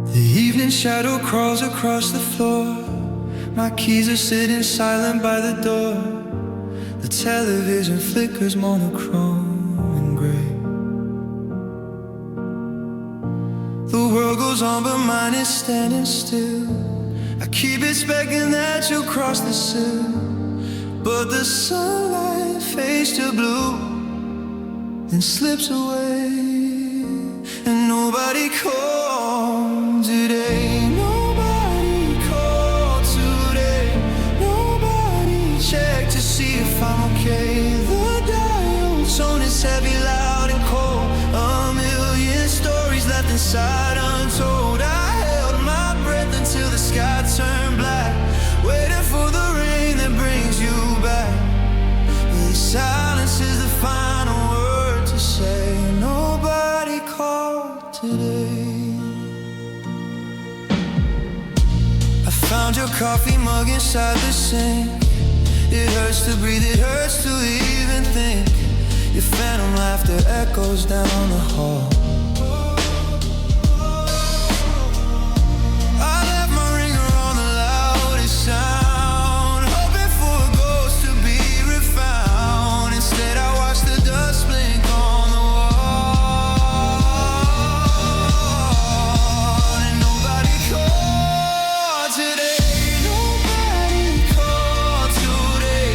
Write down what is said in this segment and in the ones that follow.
The evening shadow crawls across the floor. My keys are sitting silent by the door. The television flickers monochrome and gray. The world goes on but mine is standing still. I keep expecting that you'll cross the sill, but the sunlight fades to blue, then slips away. And nobody called today. Nobody called today. Nobody checked to see if I'm okay. The dial tone is heavy, loud and cold. A million stories left inside untold. I held my breath until the sky turned black, waiting for the rain that brings you back. The silence is the final word to say. Nobody called today. I found your coffee mug inside the sink. It hurts to breathe, it hurts to even think. Your phantom laughter echoes down the hall. I left my ringer on the loudest sound, hoping for a ghost to be refound. Instead I watched the dust blink on the wall. And nobody called today. Nobody called today.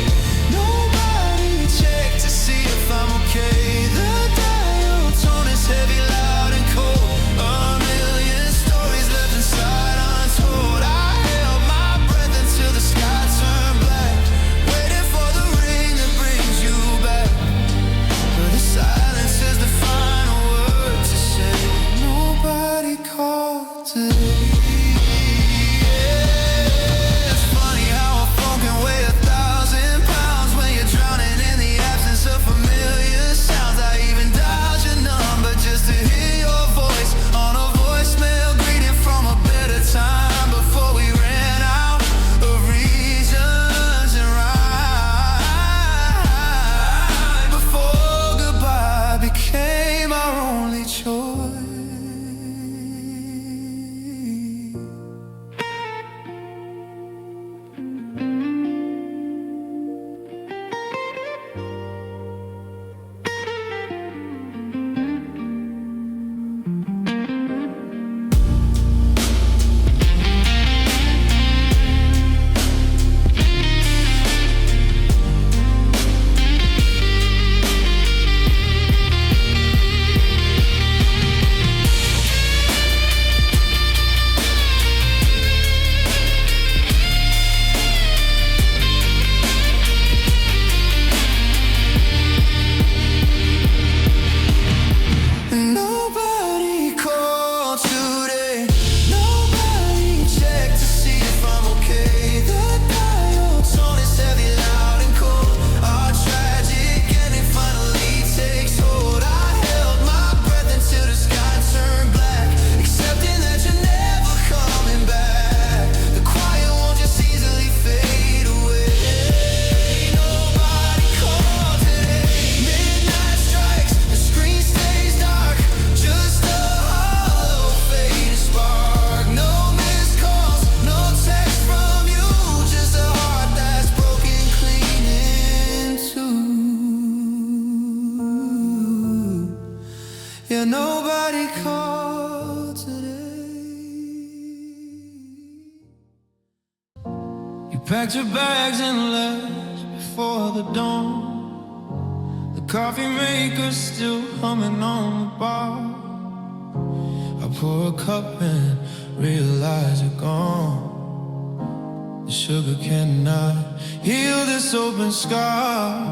Nobody checked to see if I'm okay. The dial tone is heavy, loud and cold. A million stories left inside untold. I held my breath until the sky turned black, waiting for the rain that brings you back. But the silence is the final word to say. Nobody called today. Yeah, it's funny how a phone can weigh 1,000 pounds when you're drowning in the absence of familiar sounds. I even dialed your number just to hear your voice on a voicemail greeting from a better time before we ran out of reasons and right before goodbye became our only choice. Nobody called today. Nobody checked to see if I'm okay. The dial tone is heavy, loud and cold. Our tragic ending finally takes hold. I held my breath until the sky turned black, accepting that you're never coming back. The quiet won't just easily fade away. Nobody called today. Midnight strikes, the screen stays dark, just a hollow faded spark. No missed calls, no text from you, just a heart that's broken clean in two. Yeah, nobody called today. You packed your bags and left before the dawn. The coffee maker's still humming on the bar. I pour a cup and realize you're gone. The sugar cannot heal this open scar.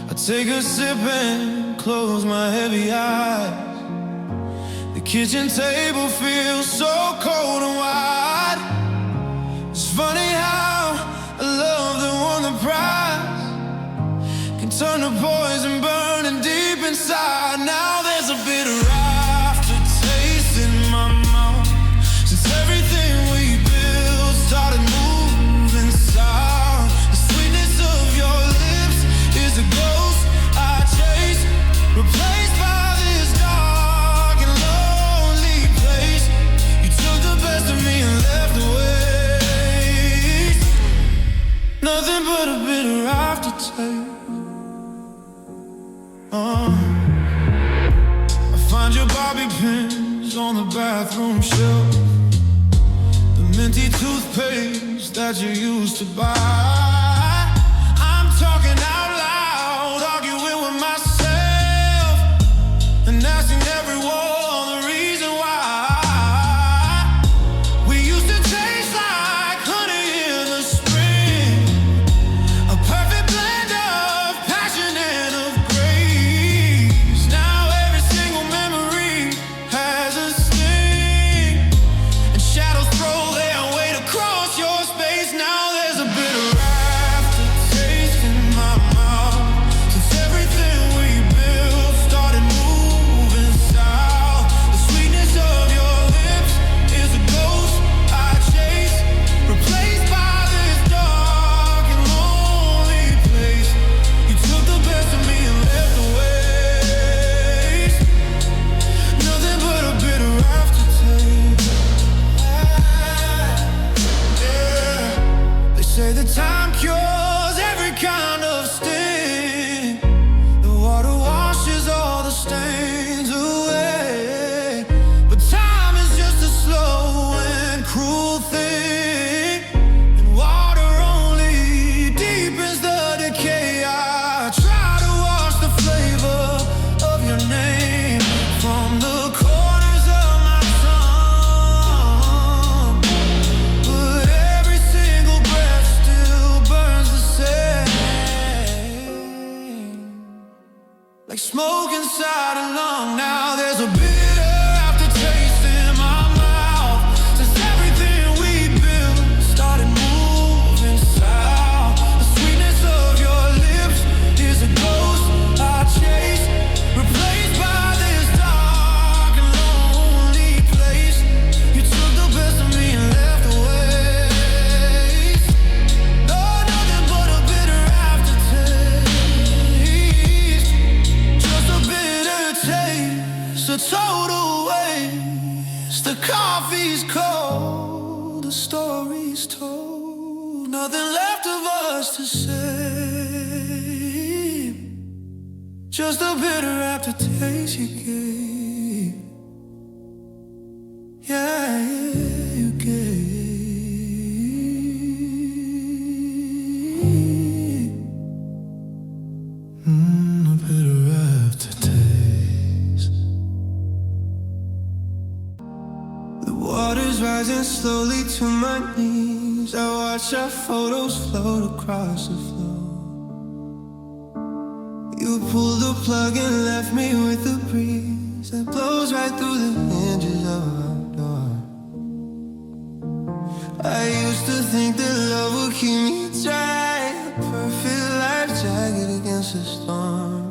I take a sip and close my heavy eyes. The kitchen table feels so cold and wide. It's funny how a love that won the prize can turn to poison burning deep inside. Now there's a bitter aftertaste in my mouth since everything we built started moving south. The sweetness of your lips is a ghost I chase, replaced by this dark and lonely place. You bathroom shelf, the minty toothpaste that you used to buy. I'm talking out loud, arguing with myself, and asking everyone the reason why. We used to taste like honey in the spring, a perfect blend of passion and of grace. Now every single memory has a sting, and shadows throw their weight across your space. Now there's a bitter aftertaste in my mouth, since everything we built started moving south. The sweetness of your lips is a ghost I chase, replaced by this dark and lonely place. You took the best of me and left the waste. Nothing but a bitter aftertaste. Yeah. They say that time cures every kind of sting. The water washes all the stains away, but time is just a slow and cruel thing, and water only deepens the decay. I try to wash the flavor of your name from the corners of my tongue, but every single breath still burns the same, like smoke inside a lung. Now there's a bitter aftertaste in my mouth, since everything we built started moving south. The sweetness of your lips is a ghost I chase, replaced by this dark and lonely place. You took the best of me and left the waste. No, nothing but a bitter aftertaste, just a bitter taste, a total waste. The coffee's cold, the story's told, nothing left of us to say, just a bitter aftertaste you gave. Yeah, you gave. A bitter aftertaste. The water's rising slowly to my knees. I watch our photos float across the floor. You pulled the plug and left me with the breeze that blows right through the hinges of our door. I used to think that love would keep me dry, a perfect life jacket against the storm.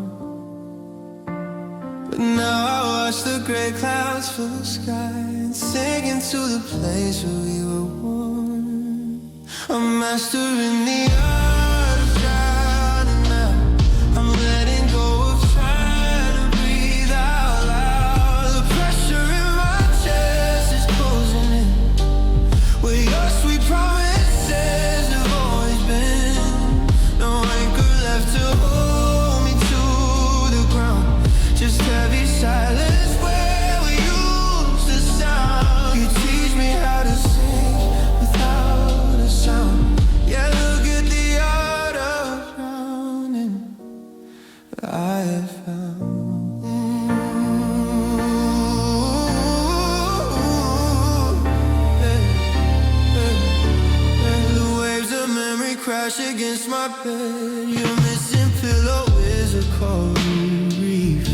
But now I watch the gray clouds fill the sky and sink into the place where we were born. I'm mastering the art of drowning now. I'm letting go of trying to breathe out loud. The pressure in my chest is closing in, where your sweet promises have always been. No anchor left to hold me to the ground, just heavy silence where we used to sound. You teach me how to sing without a sound. Yeah, look at the art of drowning I have found. The waves of memory crash against my bed. Your missing pillow is a coral reef.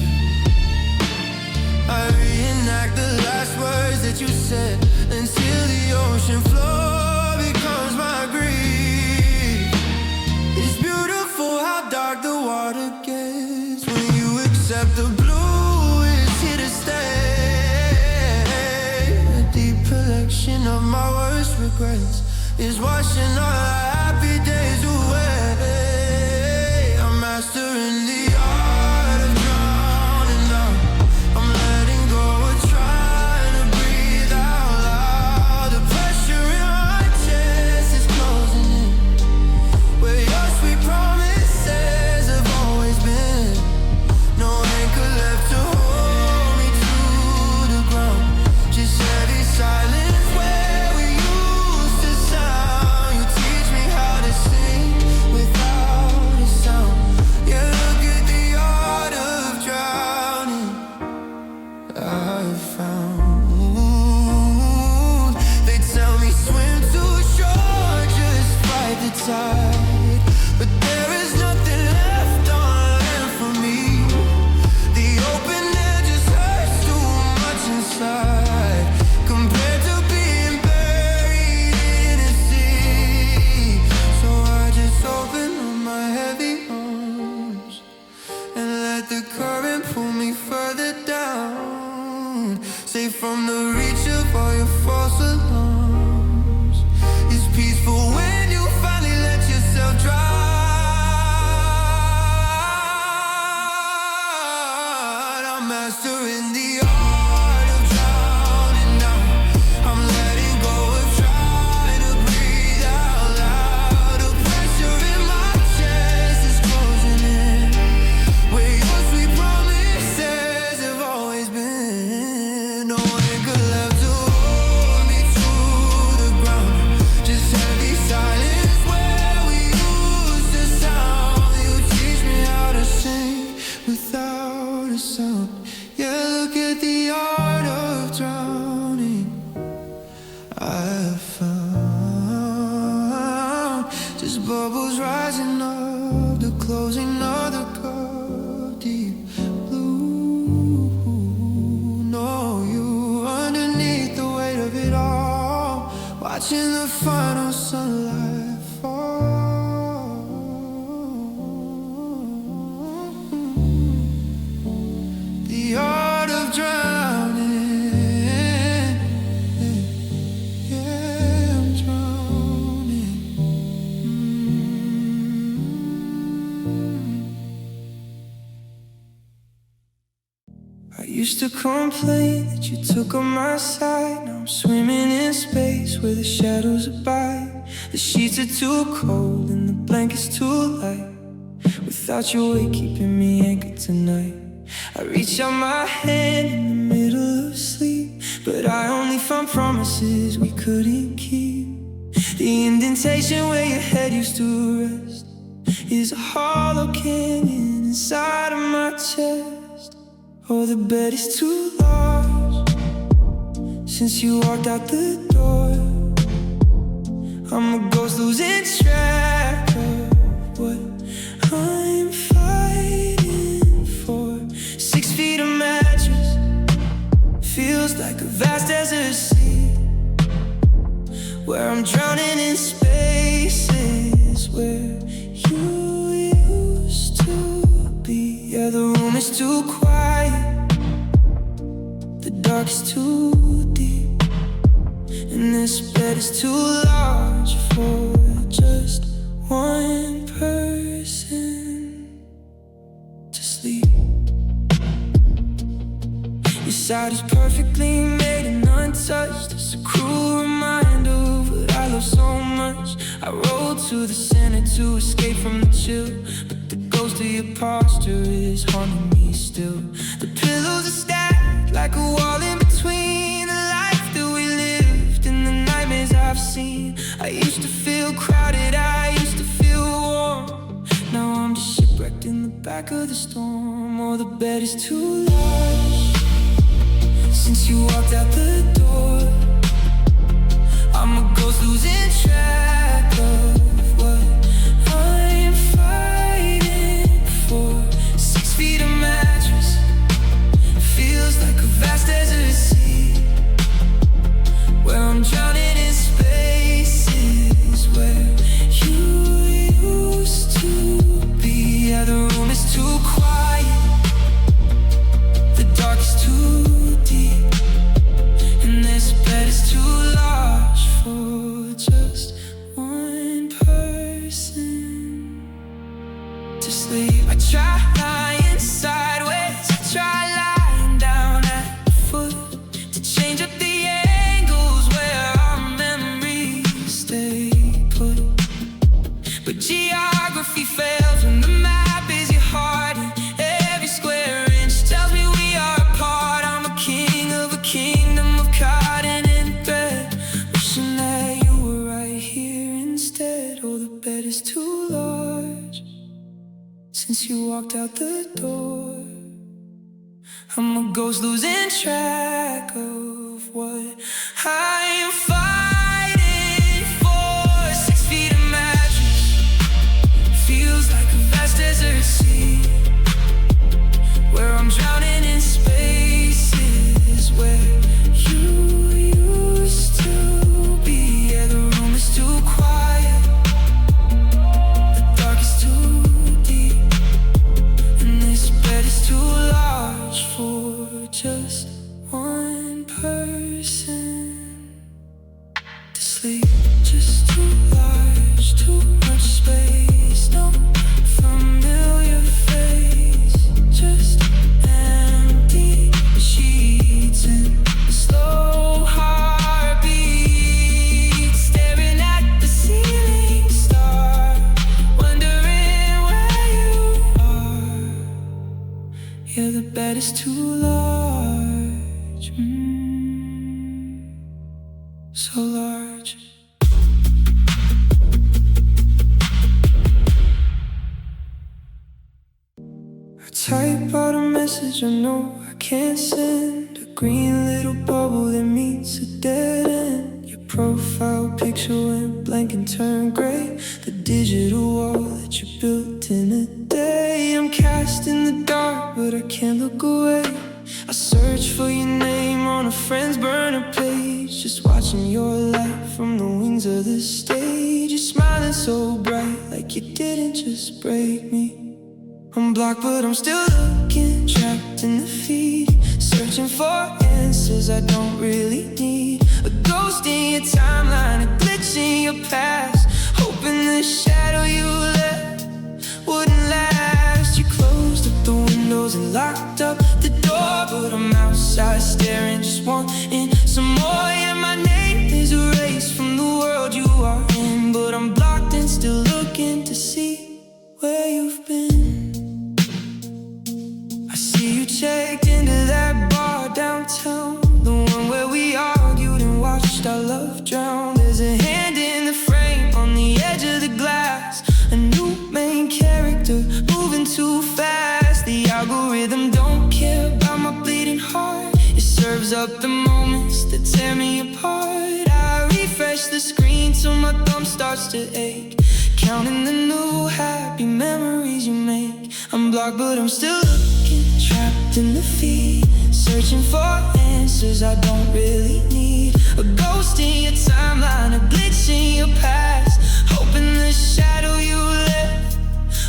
I reenact the last words that you said until the ocean floor becomes my grief. It's beautiful how dark the water gets when you accept the blue is here to stay. A deep collection of my worst regrets is washing all our happy days away. I'm mastering the art of drowning now. I'm letting go of trying to breathe out loud. The pressure in my chest is closing in, where your sweet promises have always been. No anchor left to hold me to the ground, just reaching for your false alarms. It's peaceful when you finally let yourself drown. I'm mastering the art of drowning now. I'm letting go of trying to breathe out loud. The pressure in my chest is closing in, where your sweet promises have always been. No anchor left to hold me to the ground, just heavy silence where we used to sound. You teach me how to sing without a sound. Yeah, look at the art of drowning I have found. Just bubbles rising up, the closing of the cup, deep blue. No, you underneath the weight of it all, watching the final sunlight fall. The art of drowning. Yeah, I'm drowning. I used to complain that you took on my side. Now I'm swimming in space where the shadows abide. The sheets are too cold and the blankets too light. Without your weight keeping me anchored tonight. I reach out my hand in the middle of sleep, but I only found promises we couldn't keep. The indentation where your head used to rest is a hollow canyon inside of my chest. Oh, the bed is too large since you walked out the door. I'm a ghost losing track of what I'm fighting for. 6 feet of mattress feels like a vast desert sea, where I'm drowning in spaces where you used to be. Yeah, the room is too quiet, the dark is too deep, and this bed is too large for just one person to sleep. Your side is perfectly made and untouched. It's a cruel reminder of what I love so much. I rolled to the center to escape from the chill, but the ghost of your posture is haunting me still. The pillows are stacked like a wall in between the life that we lived and the nightmares I've seen. I used to feel crowded, I used to feel warm. Now I'm just shipwrecked in the back of the storm. Oh, the bed is too large since you walked out the door. I'm a ghost losing track of what I'm fighting for. 6 feet of mattress feels like a vast desert sea, where I'm drowning in spaces where you used to be. Yeah, the room is too quiet, the dark is too deep, and this bed is too large for just one person to sleep. I try lying sideways, I try lying down at the foot, to change up the angles where our memories stay put. But geography fails when the map is your heart, and every square inch tells me we are apart. I'm a king of a kingdom of cotton and thread, wishing that you were right here instead. Oh, the bed is too large since you walked out the door. I'm a ghost losing track of what I am fighting for. 6 feet of mattress feels like a vast desert sea, where I'm drowning in spaces where you used to be. Yeah, the room is too quiet, the dark is too deep, and this bed is too large for just one person racing to sleep. Just too large, too much space, no familiar face, just empty sheets and a slow heartbeat, staring at the ceiling star, wondering where you are. Yeah, the bed is too large, so large. I type out a message I know I can't send, a green little bubble that meets a dead end. Your profile picture went blank and turned gray, the digital wall that you built in a day. I'm cast in the dark, but I can't look away. I search for your name on a friend's burner page, just watching your light from the wings of the stage. You're smiling so bright, like you didn't just break me. I'm blocked, but I'm still looking, trapped in the feed, searching for answers I don't really need. A ghost in your timeline, a glitch in your past, hoping the shadow you left wouldn't last. You closed up the windows and locked up the door, but I'm outside staring, just wanting some more. Yeah, my name is erased from the world you are in, but I'm blocked and still looking to see where you've been. I see you checked into that bar downtown, the one where we argued and watched our love drown. There's a hand in the frame on the edge of the glass, a new main character moving too fast. The algorithm don't care about my bleeding heart, it serves up the moments that tear me apart. I refresh the screen till my thumb starts to ache, counting the new happy memories you make. I'm blocked, but I'm still looking, trapped in the feed, searching for answers I don't really need. A ghost in your timeline, a glitch in your past, hoping the shadow you left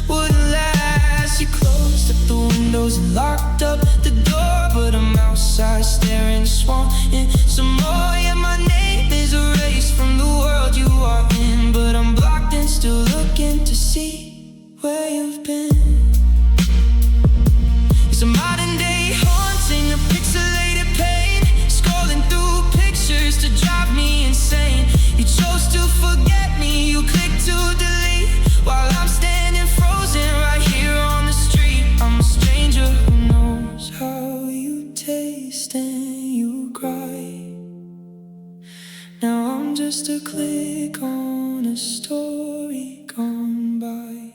wouldn't last. You closed up the windows and locked up the door, but I'm outside staring, just wanting some more. Yeah, my name is erased from the world you are in, but I'm blocked and still looking to see where you've been. It's a modern day haunting, a pixelated pain, scrolling through pictures to drive me insane. You chose to forget me, you clicked to delete, while I'm standing frozen right here on the street. I'm a stranger who knows how you taste and you cry. Now I'm just a click on a story gone by.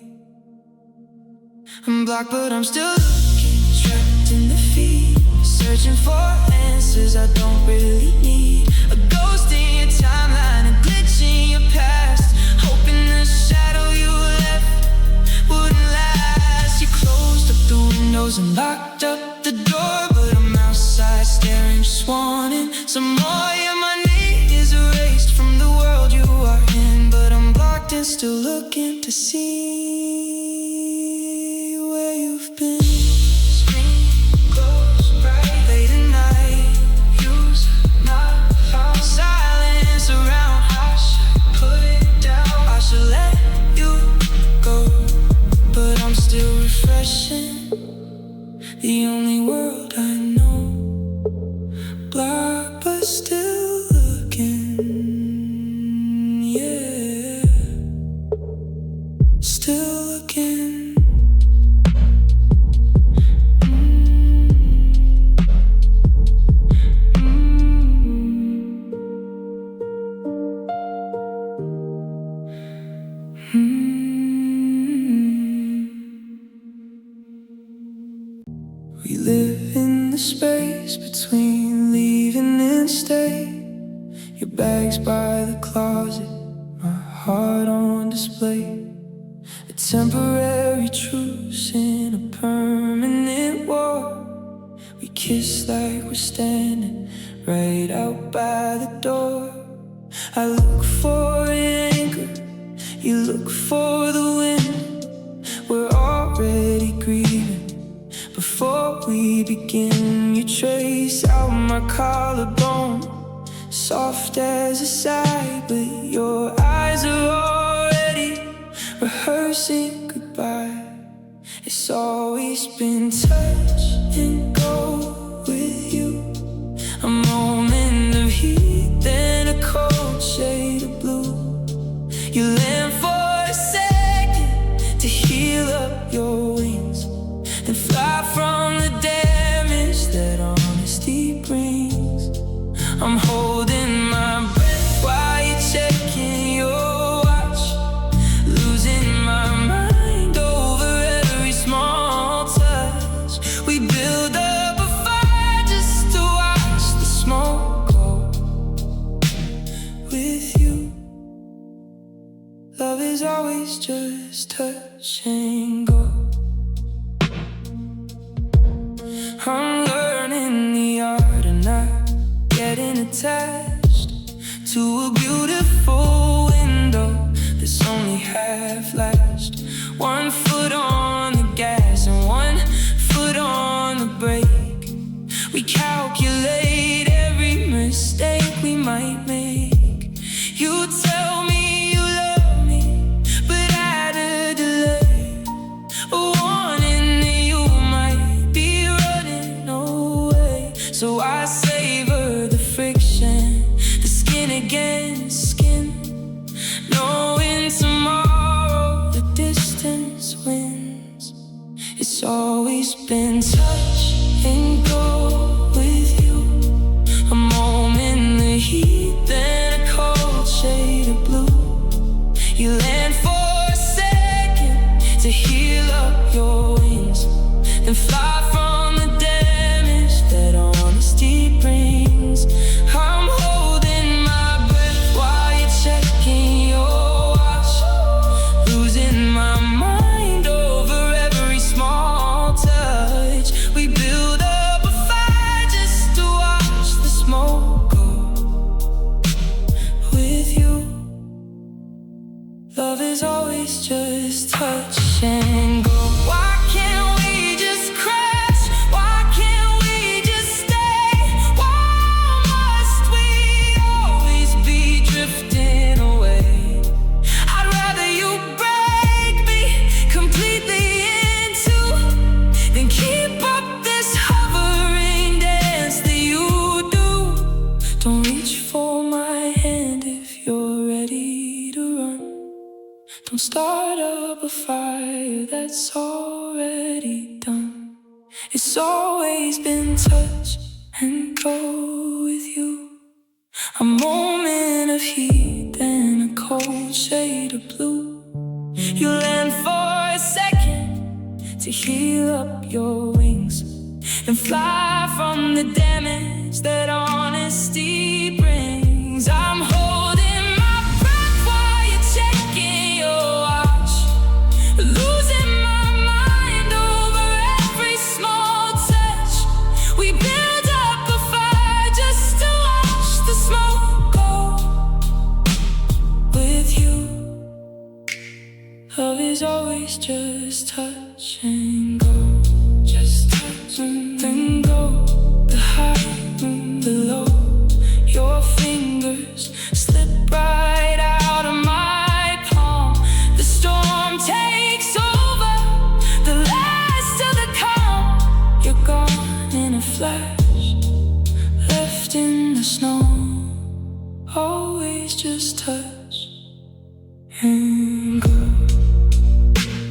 I'm blocked, but I'm still looking, trapped in the feed, searching for answers I don't really need. A ghost in your timeline, a glitch in your past, hoping the shadow you left wouldn't last. You closed up the windows and locked up the door, but I'm outside staring, just wanting some more. Yeah, my name is erased from the world you are in, but I'm blocked and still looking to see where you've been. Screen close, bright, late at night, use not found, silence around. I should put it down, I should let you go, but I'm still refreshing the only world I know. Blocked but still looking, yeah, still looking. We live in the space between leaving and staying. Your bag's by the closet, my heart on display. A temporary truce in a permanent war. We kiss like we're standing right out by the door. I look for an anchor, you look for the wind. We're already grieving before we begin. You trace out my collarbone, soft as a sigh, but your eyes are already rehearsing goodbye. It's always been touch and go with you, a moment of heat, then a cold shade of blue. You land for a second to heal up your wings, then fly from the damage that honesty brings. I'm holding my breath while you're checking your watch, losing my mind over every small touch. We build up a fire just to watch the smoke go. With you, love is always just touch and go. I'm learning the art of not getting attached to a beautiful window that's only half lashed. 1 foot on the gas and 1 foot on the brake. We calculate every mistake we might make. You tell me you love me, but at a delay, a warning that you might be running away. So I savor the friction, the skin against skin, knowing tomorrow the distance wins. It's always been touch and go with you, a moment of heat, then a cold shade of blue. You land for a second to heal up your wings, and fly from the damage that honesty brings. I'm holding my breath while you're checking your watch, losing my mind over every small touch. We build up a fire just to watch the smoke go. With you, love is always just touch and go. Why can't we just crash? Why can't we just stay? Why must we always be drifting away? I'd rather you break me completely in two than keep up this hovering dance that you do. Don't reach for my hand if you're ready to run. Don't start up a fire that's already done. It's always been touch and go with you, a moment of heat and a cold shade of blue. You land for a second to heal up your wings, and fly from the damage that honesty brings. I'm holding my breath while you're checking your watch, losing my mind over every small touch. We build up a fire just to watch the smoke go. With you, love is always just touch and go. Just touch and then go. The high and the low, your fingers slip right out of my palm. The storm takes over, the last of the calm. You're gone in a flash, left in the snow. Always just touch and go.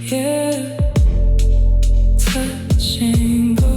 Yeah, touch and go.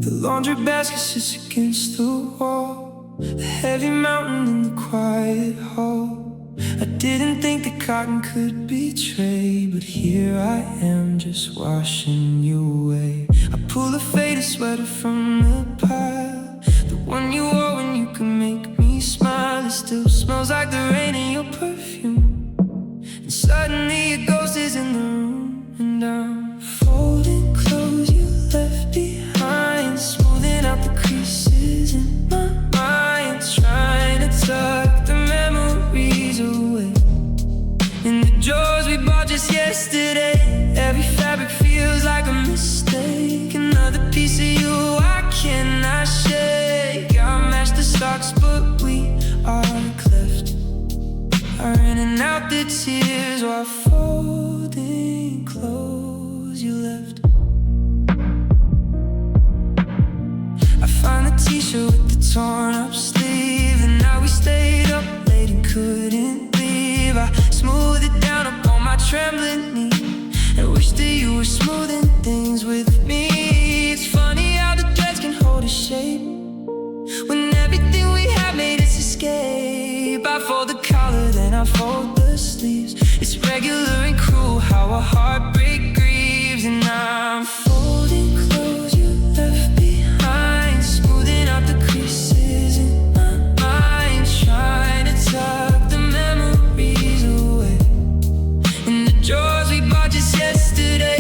The laundry basket sits against the wall, the heavy mountain in the quiet hall. I didn't think that cotton could betray, but here I am just washing you away. I pull a faded sweater from the pile, the one you wore when you could make me smile. It still smells like the rain in your perfume, and suddenly your ghost is in the room. And I'm folding clothes you left behind, smoothing out the creases in my mind, trying to tuck the memories away in the drawers we just yesterday. Every fabric feels like a mistake. Another piece of you I cannot shake. I match the socks, but we are cleft. Are running out the tears while folding clothes you left. I found a t-shirt with the torn up sleeve, and now we stayed up late and couldn't leave. I smoothed it down upon my trembling knee and wish that you were smoothing things with me. It's funny how the threads can hold a shape when everything we had made us escape. I fold the collar, then I fold the sleeves. It's regular and cruel how a heartbreak grieves. And I'm folding clothes you left behind, smoothing out the creases in my mind, trying to tuck the memories away in the drawers we bought just yesterday.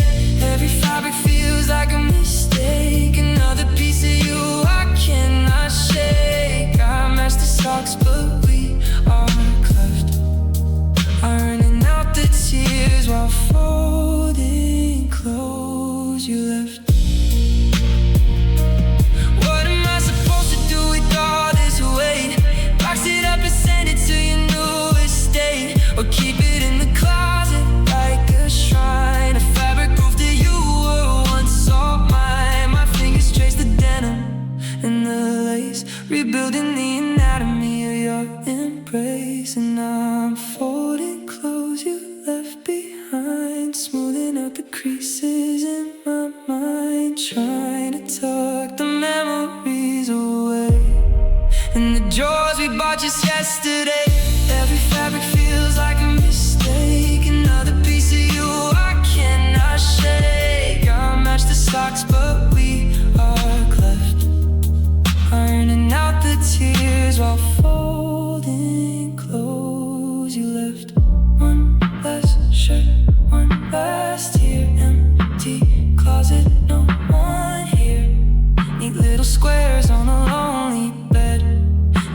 Every fabric feels like a mistake. Another piece of you I cannot shake. I match the socks, but we are cleft. I'm running out the tears while folding clothes you left. What am I supposed to do with all this weight? Box it up and send it to your new estate, or keep it in the closet like a shrine, a fabric proof that you were once all mine. My fingers trace the denim and the lace, rebuilding the anatomy of your embrace. And I'm folding clothes you left behind, smoothing out the creases in my mind, trying to tuck the memories away in the drawers we bought just yesterday. Every fabric feels like a mistake. Another piece of you I cannot shake. I match the socks, but we are cleft. Ironing out the tears while folding clothes you left. One last shirt, one last tear, empty closet, no one here. Neat little squares on a lonely bed,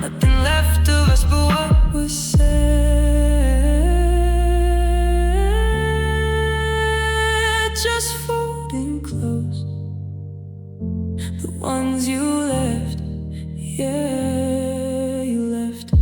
nothing left of us but what was said. Just folding clothes, the ones you left, yeah, you left.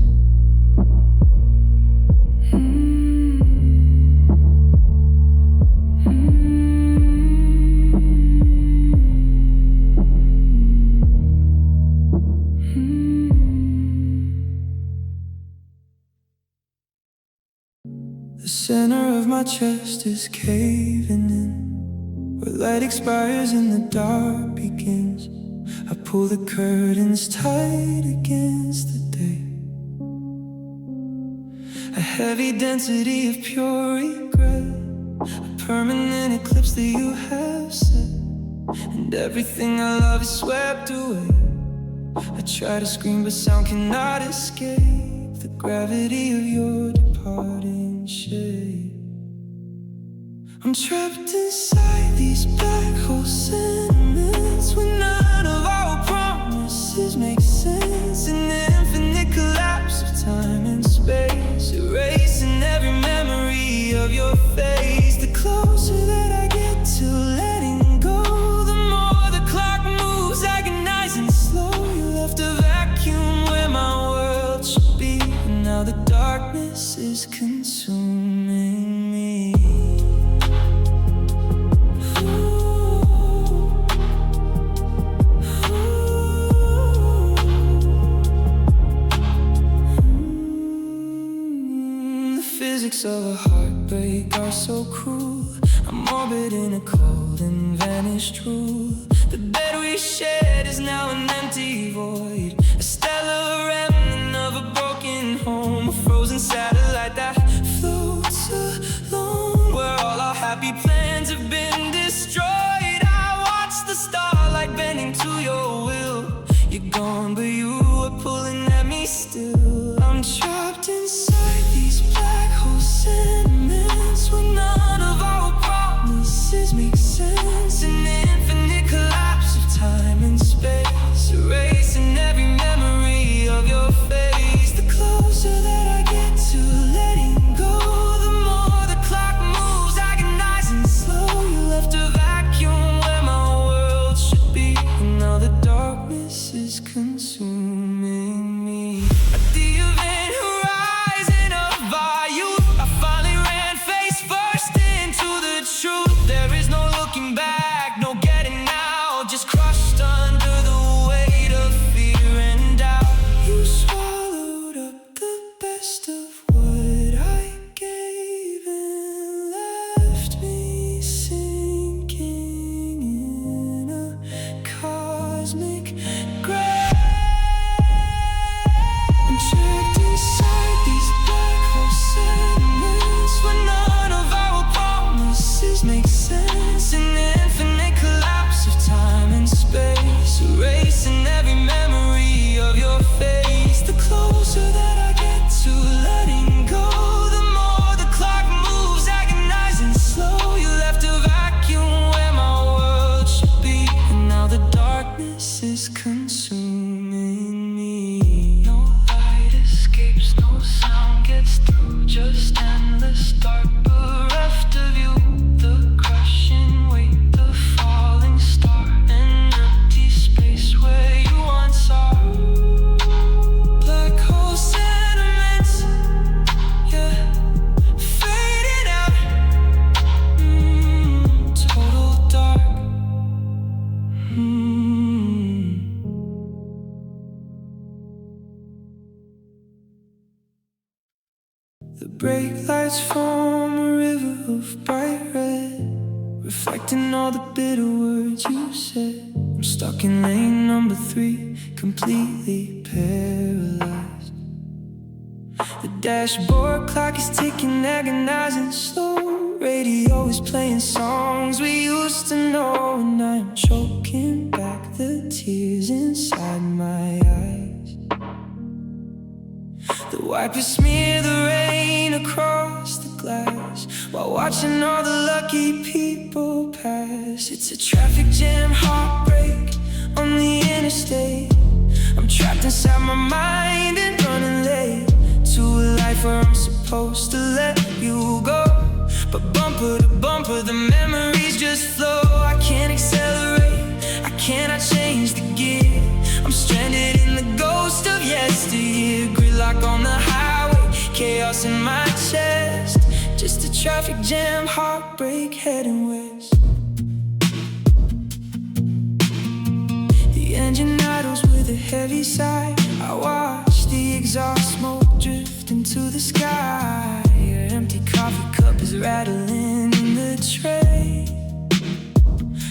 The center of my chest is caving in, where light expires and the dark begins. I pull the curtains tight against the day. A heavy density of pure regret, a permanent eclipse that you have set, and everything I love is swept away. I try to scream but sound cannot escape the gravity of your departing shape. I'm trapped inside these black hole sentiments, when none of our promises make sense. An infinite collapse of time and space, erasing every memory of your face. The closer that I get to letting go, the more the clock moves, agonizing slow. You left a vacuum where my world should be, and now the darkness is consuming me. Of a heartbreak are so cruel. I'm morbid in a cold and vanished rule. The bed we shared is now an empty void, a stellar remnant of a broken home, a frozen satellite that floats alone, where all our happy plans have been destroyed. I watch the starlight bending to your will. You're gone, but you are pulling at me still. I'm trapped inside these black hole sentiments, when none of our promises make sense. An infinite collapse of time and space, erasing every memory of your face. The closer that I get to letting go, the more the clock moves, lights from a river of bright red, reflecting all the bitter words you said. I'm stuck in lane number 3, completely paralyzed. The dashboard clock is ticking, agonizing slow. Radio is playing songs we used to know, and I'm choking back the tears inside my eyes. The wipers smear the rain across the glass while watching all the lucky people pass. It's a traffic jam heartbreak on the interstate. I'm trapped inside my mind and running late to a life where I'm supposed to let you go. But bumper to bumper, the memories just flow. I can't accelerate, I cannot change the gear. I'm stranded in the ghost of yesteryear. Gridlock on the highway, chaos in my chest. Just a traffic jam heartbreak heading west. The engine idles with a heavy sigh. I watch the exhaust smoke drift into the sky. Your empty coffee cup is rattling in the tray.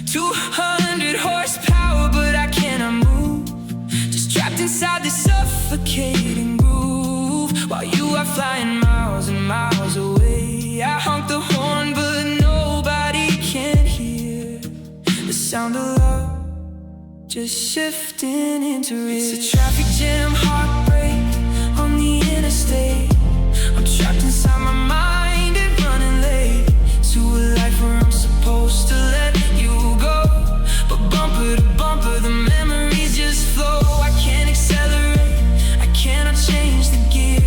200 horsepower, but I cannot move. Just trapped inside this suffocating groove, while you are flying miles and miles away. I honk the horn, but nobody can hear the sound of love just shifting into it. It's a traffic jam heartbreak on the interstate. I'm trapped inside my mind and running late to a life where I'm supposed to let you go. But bumper to bumper, the memories just flow. I can't accelerate, I cannot change the gear.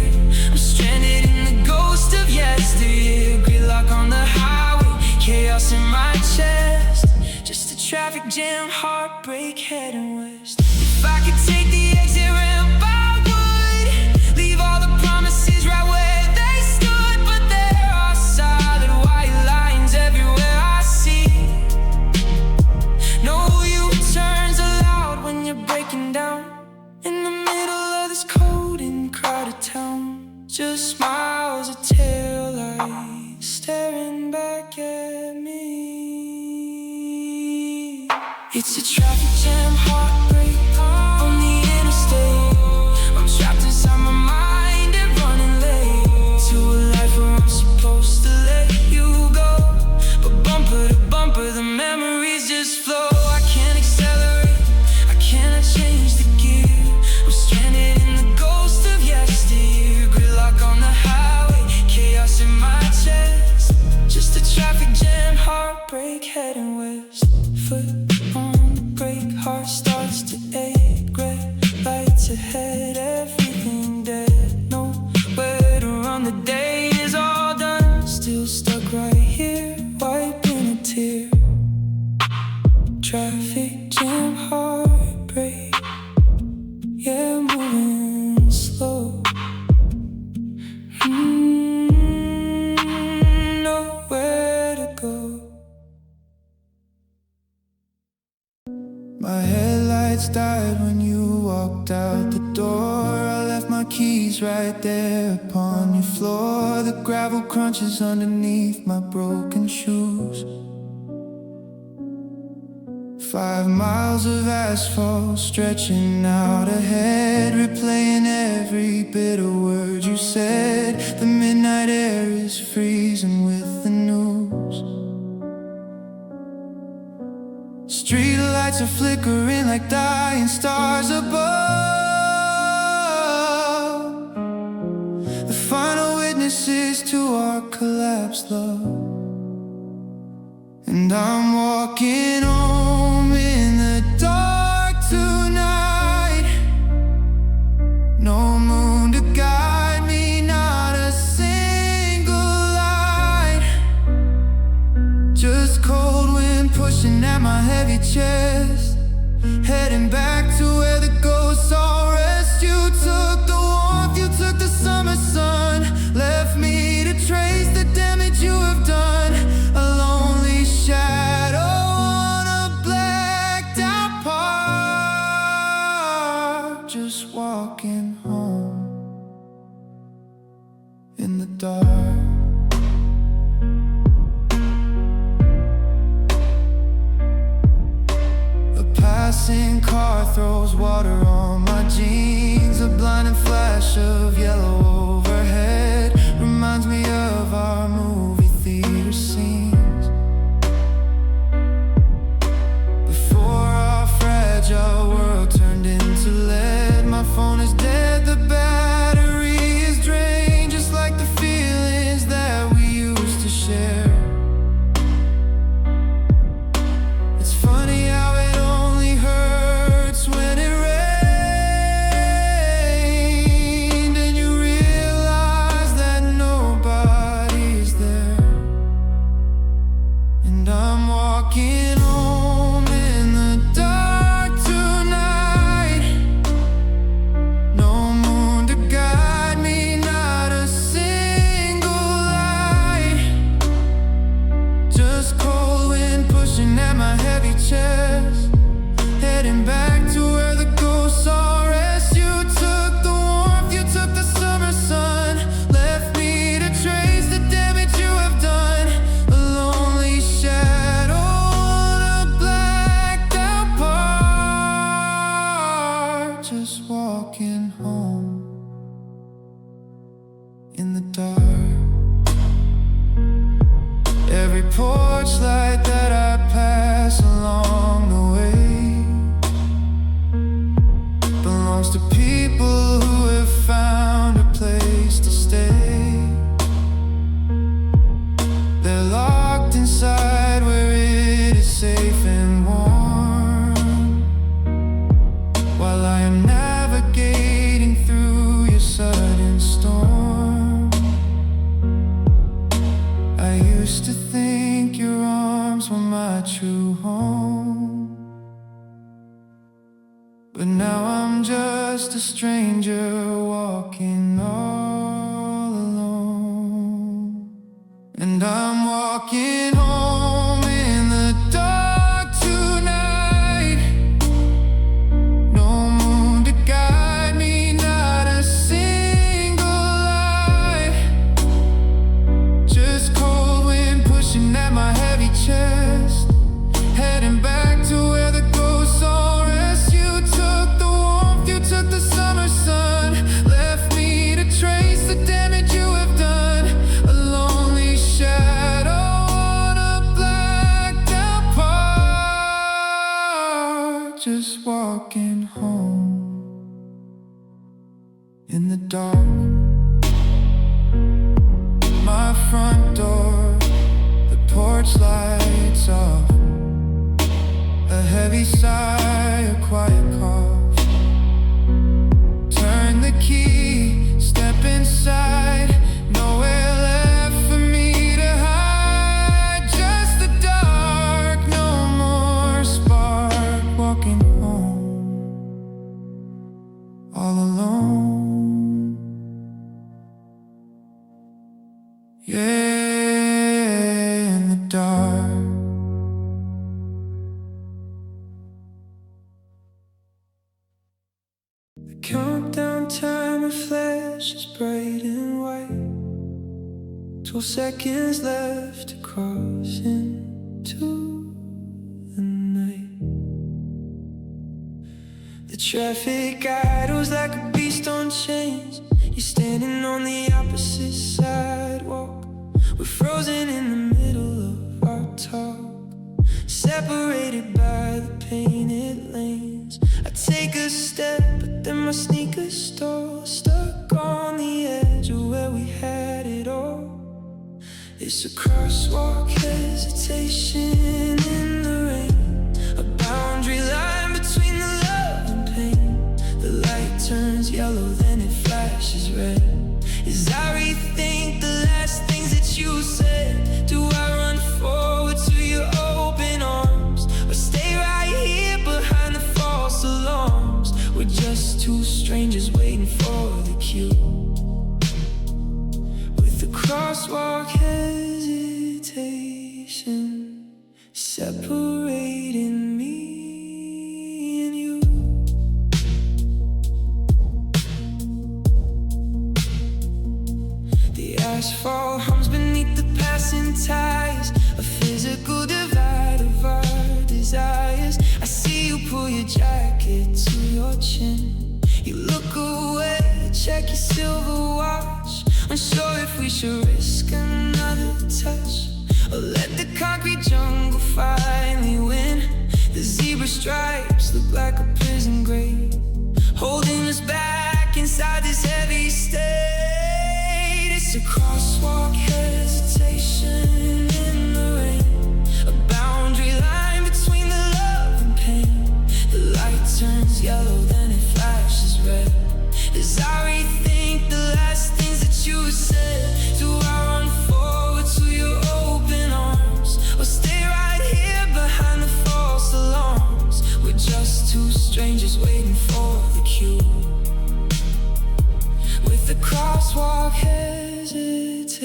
I'm stranded in the ghost of yesteryear. Gridlock on the highway, chaos in my chest. Just a traffic jam heartbreak heading west. If I could take the exit ramp, I would leave all the promises right where they stood. But there are solid white lines everywhere I see. No U-turns allowed when you're breaking down in the middle of this cold and crowded town. Just miles of taillights staring back at me. It's a traffic jam heartbreak on the interstate. I'm trapped inside my mind and running late to a life where I'm supposed to let you go. But bumper to bumper, the memories just flow. I can't accelerate, I cannot change the gear. I'm stranded in the ghost of yesteryear. Gridlock on the highway, chaos in my chest. Just a traffic jam heartbreak heading west. Foot on the brake, heart starts to ache. Red lights ahead, everything dead. Nowhere to run, the day is all done. Still stuck right here, wiping a tear. Traffic jam heartbreak, yeah, moving slow. Nowhere to go. My headlights died when you walked out the door. I left my keys right there upon your floor. The gravel crunches underneath my broken shoes. 5 miles of asphalt stretching out ahead, replaying every bitter word you said. The midnight air is freezing with the news. Street lights are flickering like dying stars above. The final witnesses to our collapsed love. And I'm walking home in the dark tonight. No moon to guide me, not a single light. Just cold wind pushing at my heavy chest. Heading back to where the ghosts all rest. You took the warmth, you took the summer sun. Left me to trace the damage you have done. A lonely shadow on a blacked out park. Just walking home in the dark. throws water on my jeans. A blinding flash of yellow overhead reminds me of our movie theater scenes. Before our fragile world turned into lead. My phone is dead, the battery is drained, just like the feelings that we used to share. It's funny how it only hurts when it rained, and you realize that nobody's there. And I'm walking home in the dark tonight. No moon to guide me, not a single light. Just cold wind pushing at my heavy chest. Heading back to where the ghosts all rest. You took the warmth, you took the summer sun, left me to trace the damage you have done. A lonely shadow on a blacked out park. Just walking home in the dark. Every porch light that I pass along the way belongs to people who have found a place to stay. They're locked inside where it is safe and warm, while I am navigating through your sudden storm. I used to think your arms were my true home, but now I'm just a stranger walking all alone. And I'm walking home in the dark tonight. No moon to guide me, not a single light. Just cold wind pushing at my heavy chest. Heading back to where the ghosts all rest. You took the warmth, you took the summer sun, left me to trace the damage you have done. A lonely shadow on a blacked out park. Just walking home in the dark. My front door, the porch lights off. A heavy sigh, a quiet cough. Turn the key, step inside. Nowhere left for me to hide. Just the dark, no more spark. Walking home all alone. Yeah, in the dark. The countdown timer flashes bright and white. 12 seconds left to cross into the night. The traffic idles like a beast on chains. You're standing on the opposite sidewalk. We're frozen in the middle of our talk, separated by the painted lanes. I take a step, but then my sneakers stall. Stuck on the edge of where we had it all. It's a crosswalk, hesitation in the rain. A boundary line between the love and pain. The light turns yellow, then it flashes red. As I rethink the last things that you said, do I run forward to your open arms, or stay right here behind the false alarms? We're just two strangers waiting for the cue, with the crosswalk hesitation separating me and you. The asphalt hums beneath the passing tires, a physical divide of our desires. I see you pull your jacket check your silver watch, unsure if we should risk another touch, or let the concrete jungle finally win. The zebra stripes look like a prison grave, holding us back inside this heavy state. It's a crosswalk hesitation in the rain, a boundary line between the love and pain. The light turns yellow, then it flashes red, as I rethink the last things that you said. Do I run forward to your open arms, or stay right here behind the false alarms? We're just two strangers waiting for the cue, with the crosswalk hesitation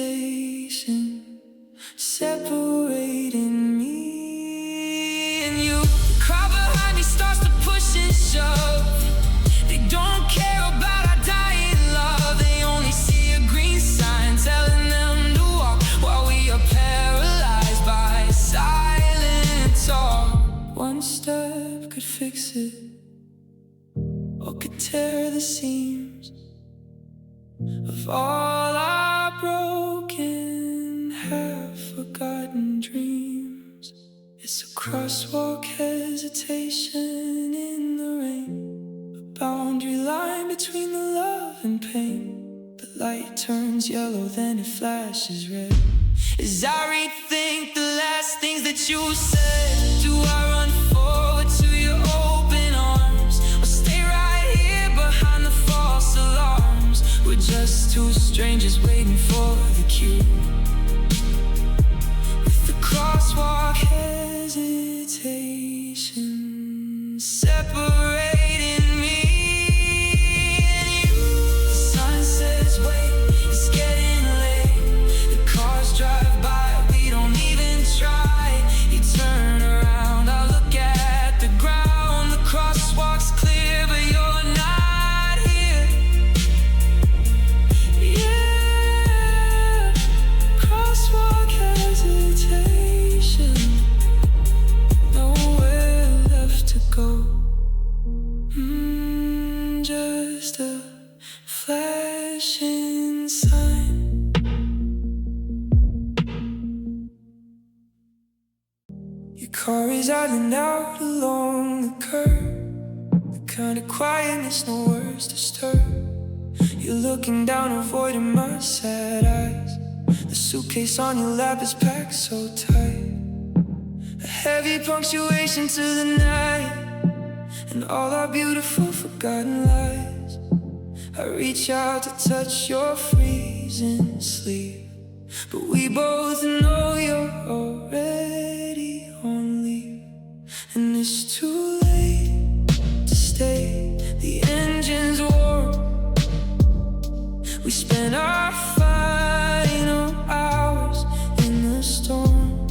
separating me and you. The crowd behind me starts to push and shove. They don't care about our dying love. They only see a green sign telling them to walk, while we are paralyzed by silent talk. One step could fix it, or could tear the seams of all our broken, half-forgotten dreams. It's a crosswalk hesitation in the rain, a boundary line between the love and pain. The light turns yellow, then it flashes red, as I rethink the last things that you said. Do I run forward to your open arms, or stay right here behind the false alarms? We're just two strangers waiting for the cue, with the crosswalk hesitation separating me and you. The sun says wait, it's getting late. The cars drive by, we don't even try. You turn around, I look at the ground. The crosswalk's clear, but you're not here. Yeah, crosswalk hesitation, nowhere left to go. Just a flashing sign. Your car is idling out along the curb, the kind of quietness no words disturb. You're looking down, avoiding my sad eyes. The suitcase on your lap is packed so tight, a heavy punctuation to the night, and all our beautiful forgotten lies. I reach out to touch your freezing sleeve, but we both know you're already on leave. And it's too late to stay, the engine's warm. We spent our final hours in the storm.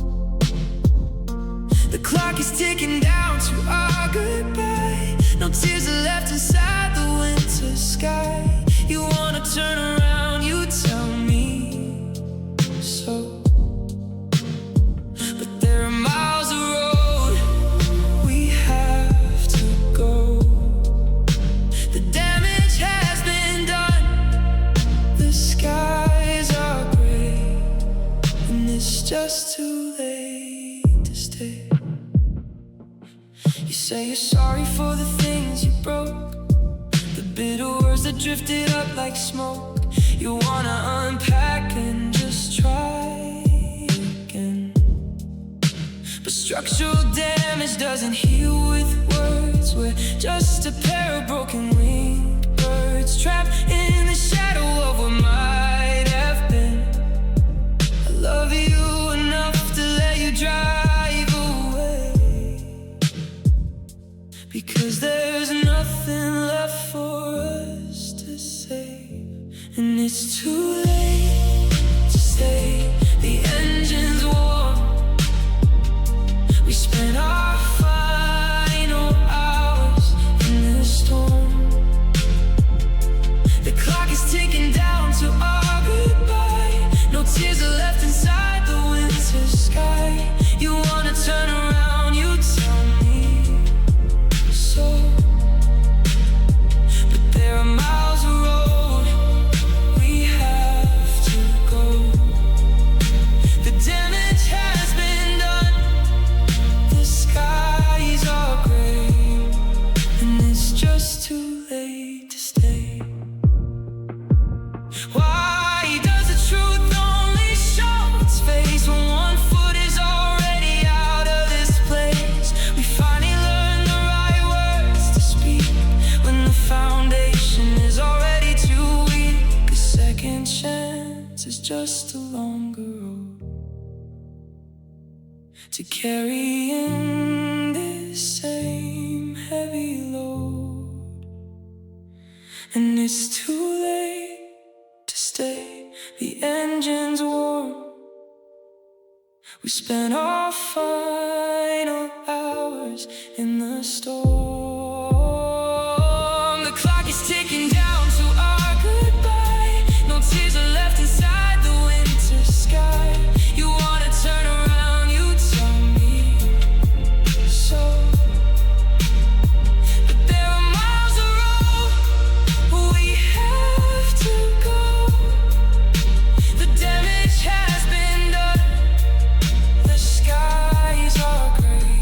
The clock is ticking down to our goodbye. No tears are left inside the winter sky. You wanna turn around, you tell me so, but there are miles of road we have to go. The damage has been done, the skies are gray, and it's just too late to stay. You say you're sorry for the things you broke, the bitter words that drifted up like smoke. You wanna unpack and just try again, but structural damage doesn't heal with words. We're just a pair of broken winged birds, trapped in the shadow of what might have been. I love you enough to let you drive away, because there's nothing left for us to save. And it's too late to stay, the engine's warm. We spent our final hours in the storm. The clock is ticking down to our just a longer road to carry in this same heavy load. And it's too late to stay, the engine's warm. We spent our final hours in the storm. The clock is ticking down to our goodbye. No tears are left inside the winter sky. You wanna turn around, you tell me so. But there are miles of road we have to go. The damage has been done. The skies are gray,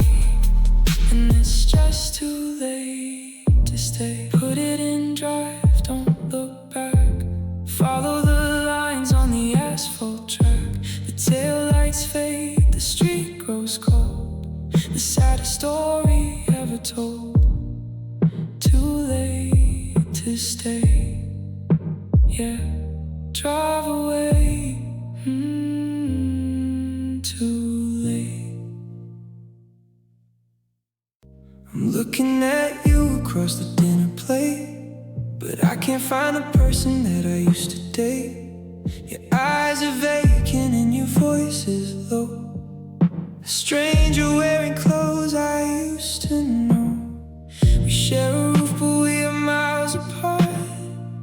and it's just too late to stay. Put it in drive, don't look back. Follow the lines on the asphalt track. The taillights fade, the street grows cold. The saddest story ever told. Too late to stay. Yeah, drive away. Too late. I'm looking at you across the dinner plate, but I can't find the person that I used to date. Your eyes are vacant and your voice is low. A stranger wearing clothes I used to know. We share a roof but we are miles apart.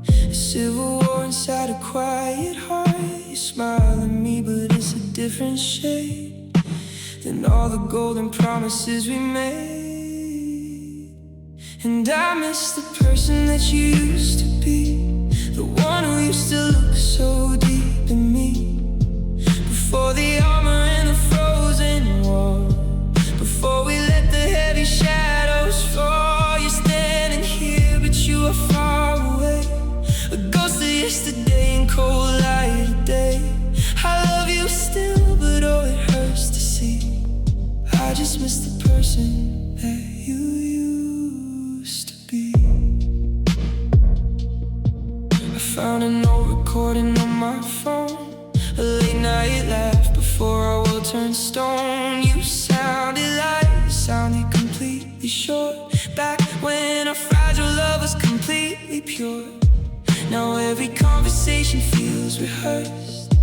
A civil war inside a quiet heart. You smile at me but it's a different shade than all the golden promises we made. And I miss the person that you used to be, the one who used to look so deep in me. Before the armor and the frozen wall, before we let the heavy shadows fall. You're standing here but you are far away, a ghost of yesterday in cold light of day. I love you still but oh it hurts to see. I just miss the person that you used to be. I found an old recording on my phone, a late night laugh before our world turned stone. You sounded completely short, back when our fragile love was completely pure. Now every conversation feels rehearsed,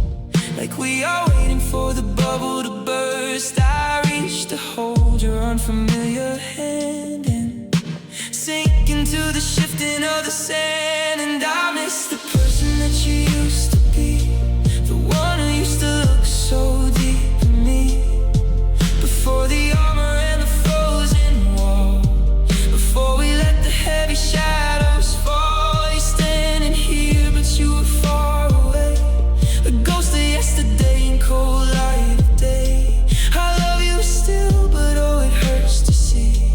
like we are waiting for the bubble to burst. I reach to hold your unfamiliar hand and sink into the shifting of the sand. And I miss the person that you used to be, the one who used to look so deep in me. Before the armor and the frozen wall, before we let the heavy shadows fall. You're standing here but you were far away, a ghost of yesterday in cold light of day. I love you still but oh it hurts to see.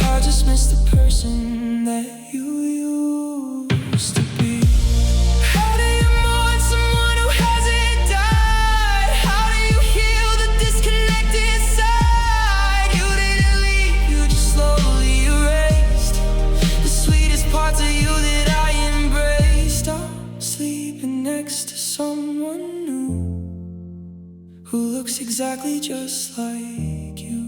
I just miss the person that you used to be. How do you mourn someone who hasn't died? How do you heal the disconnect inside? You didn't leave, you just slowly erased the sweetest parts of you that I embraced. I'm sleeping next to someone new who looks exactly just like you.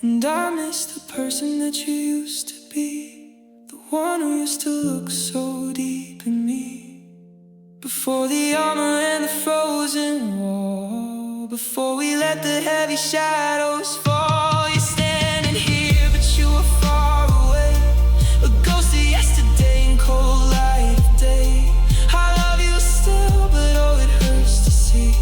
And I miss the person that you used to be, the one who used to look so deep in me. Before the armor and the frozen wall, before we let the heavy shadows fall. You're standing here but you are far away, a ghost of yesterday in cold light of day. I love you still but oh it hurts to see.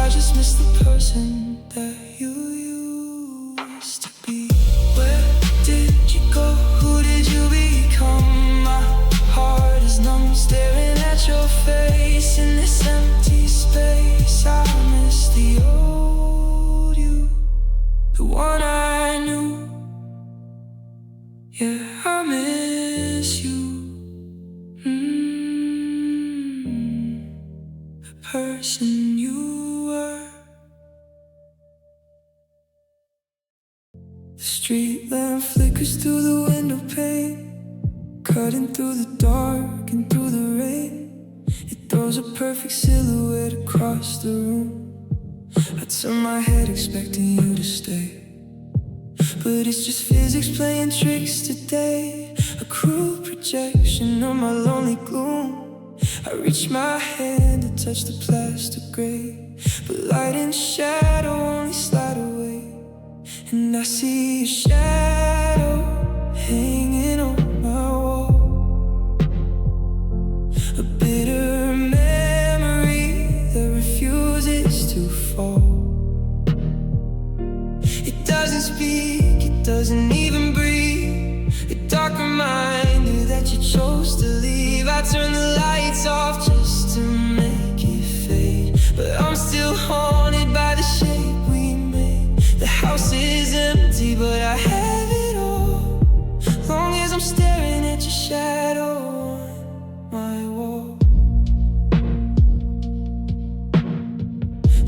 I just miss the person that you used to be. Where did you go? Who did you become? My heart is numb, staring at your face in this empty space. I miss the old you, the one I knew. Yeah, I miss you. The person you were. The street lamp flickers through the window pane, cutting through the dark and through the rain. It Rose a perfect silhouette across the room. I turn my head expecting you to stay, but it's just physics playing tricks today. A cruel projection of my lonely gloom. I reach my hand to touch the plastic gray, but light and shadow only slide away. And I see a shadow hanging on my wall, a bitter memory that refuses to fall. It doesn't speak, it doesn't even breathe, a dark reminder that you chose to leave. I turn the lights off just to make it fade, but I'm still haunted by the shape we made. The house is empty, but I have it all, long as I'm staring at your shadow on my wall.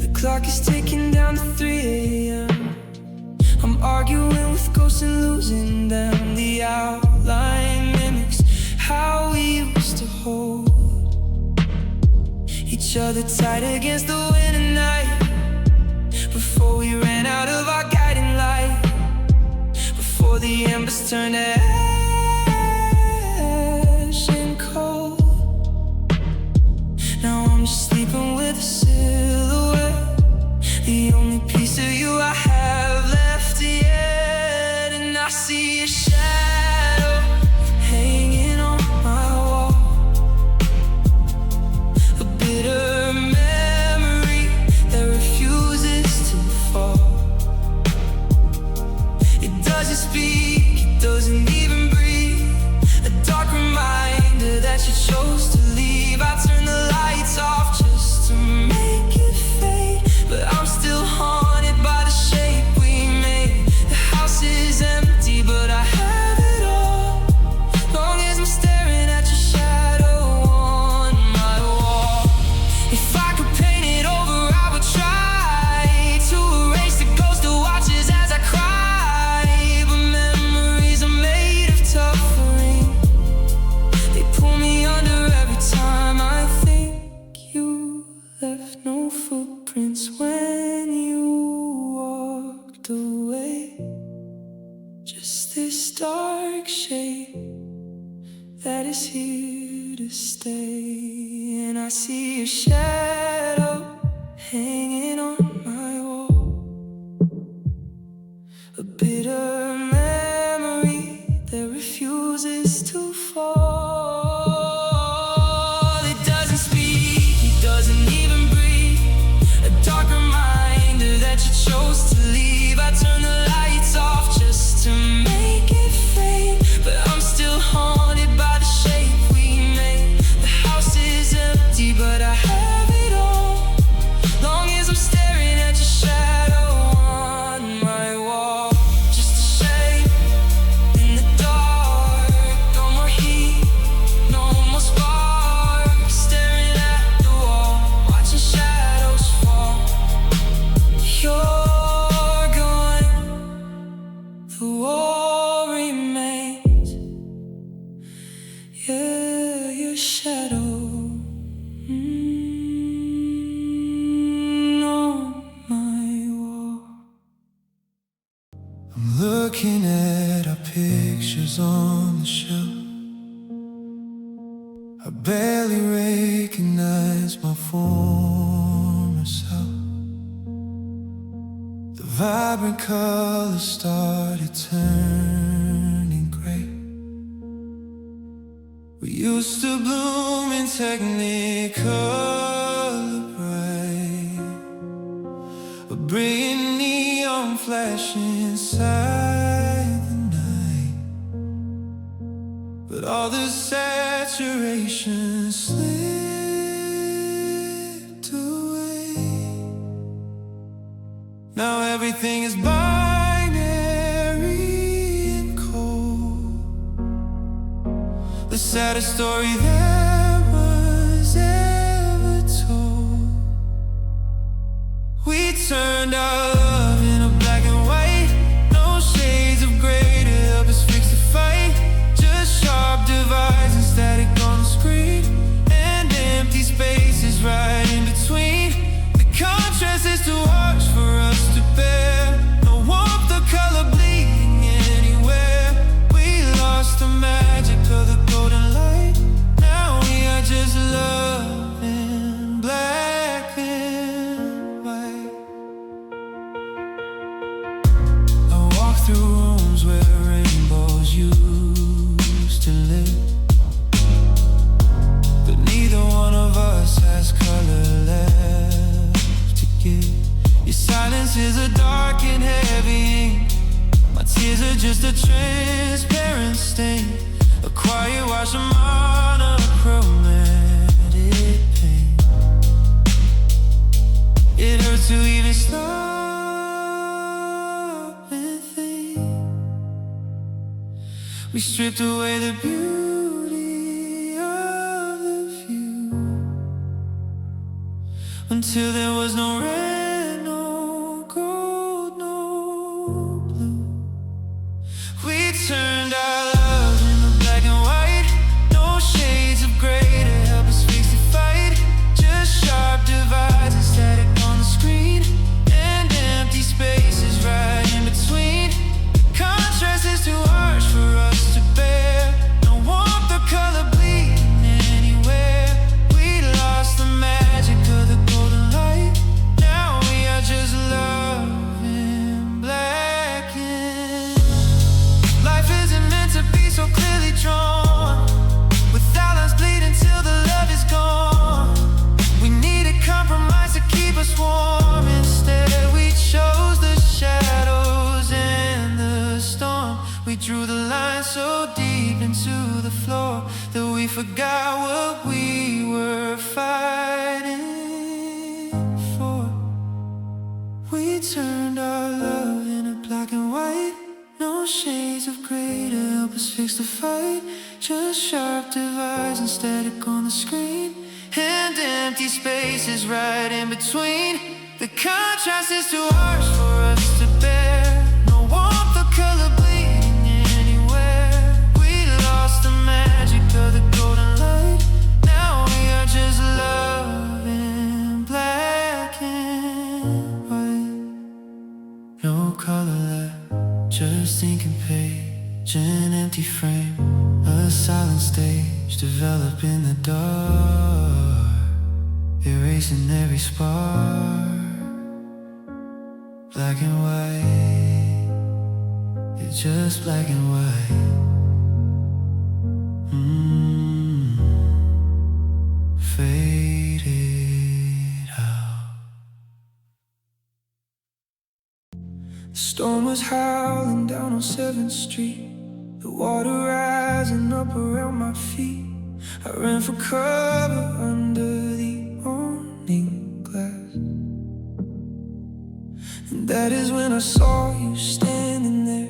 The clock is ticking down to 3 a.m. I'm arguing with ghosts and losing them. The outline mimics how we used to hold each other tight against the wind at night, before we ran out of our guiding light, before the embers turned to ash and cold. Now I'm just sleeping with a silhouette, the only piece of you I have left yet. And I see a shadow hanging on my wall, a bitter memory that refuses to fall. It doesn't speak, it doesn't even breathe, a dark reminder that you chose to leave. I turn the lights off just to make it fade, but I'm still haunted by the shape we made. The house is empty, but I have it all, long as I'm staring at your shadow on my wall. If I could paint it over, I would try to erase the ghost that watches as I cry, but memories are made of suffering. They pull me under every time I think you left no footprints when you walked away. Just this dark shape that is here to stay. And I see a shadow hanging on my wall, a bitter memory that refuses to fall. It doesn't speak, it doesn't even breathe, a dark reminder that you chose to leave. I turn the lights off just to make it fade, but I'm still haunted by the shape we made. The house is empty, but I have it all, long as I'm staring at your shadow on my wall. Just a shape in the dark, no more heat, no more sparks, staring at the wall, watching shadows fall. You're gone, the war remains. Yeah, your shadow on my wall. I'm looking at our pictures on the shelf. I barely recognize my former self. The vibrant colors started turning gray. We used to bloom in technicolor bright, a brilliant neon flash inside the night. But all the saturation slipped away. Now everything is binary and cold, the saddest story that was ever told. We turned our love into black and white, no shades of gray to help us fix the fight. Just sharp divides and static on the screen, and empty space always used to live. But neither one of us has color left to give. Your silence is a dark and heavy ink. My tears are just a transparent stain, a quiet wash of monochromatic pain. It hurts to even stop and think. We stripped away the beauty of the view until there was no red, no gold, no blue. We turned our love into black and white, no shades of gray to help us face the fight. Just sharp divides and static on the screen, and empty spaces right in between. Contrast is too harsh for us to bear. No warmth or color bleeding anywhere. We lost the magic of the golden light. Now we are just love in black and life isn't meant to be so clearly drawn, without us bleeding till the love is gone. We needed compromise to keep us warm. Instead we chose the shadows and the storm. We drew the line so deep into the floor that we forgot what we were fighting for. We turned our love into black and white, no shades of gray to help us fix the fight. Just sharp divides and static on the screen, and empty spaces right in between. The contrast is too harsh for us to bear. No warmth or color bleeding anywhere. We lost the magic of the golden light. Now we are just love in black and white. No color left, just ink and page, an empty frame, a silent stage, develop in the dark, erasing every spark. Black and white, it's just black and white. Faded out. The storm was howling down on 7th Street, the water rising up around my feet. I ran for cover under the awning glass, and that is when I saw you standing there,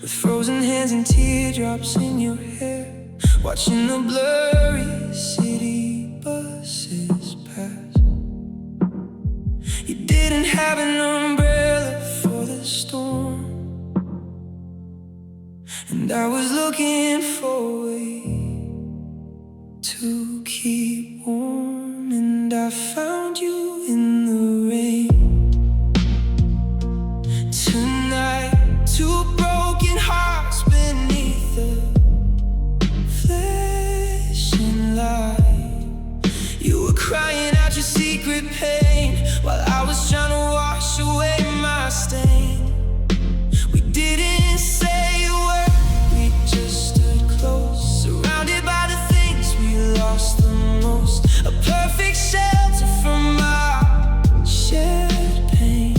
with frozen hands and teardrops in your hair, watching the blurry city buses pass. You didn't have an umbrella for the storm, and I was looking for a way to keep warm, and I found you in the rain. Tonight, two broken hearts beneath the flashing light. You were crying out your secret pain while I was trying to wash away my stain. We didn't say a word, we just stood close, surrounded by the things we lost the most. A perfect shelter from our shared pain.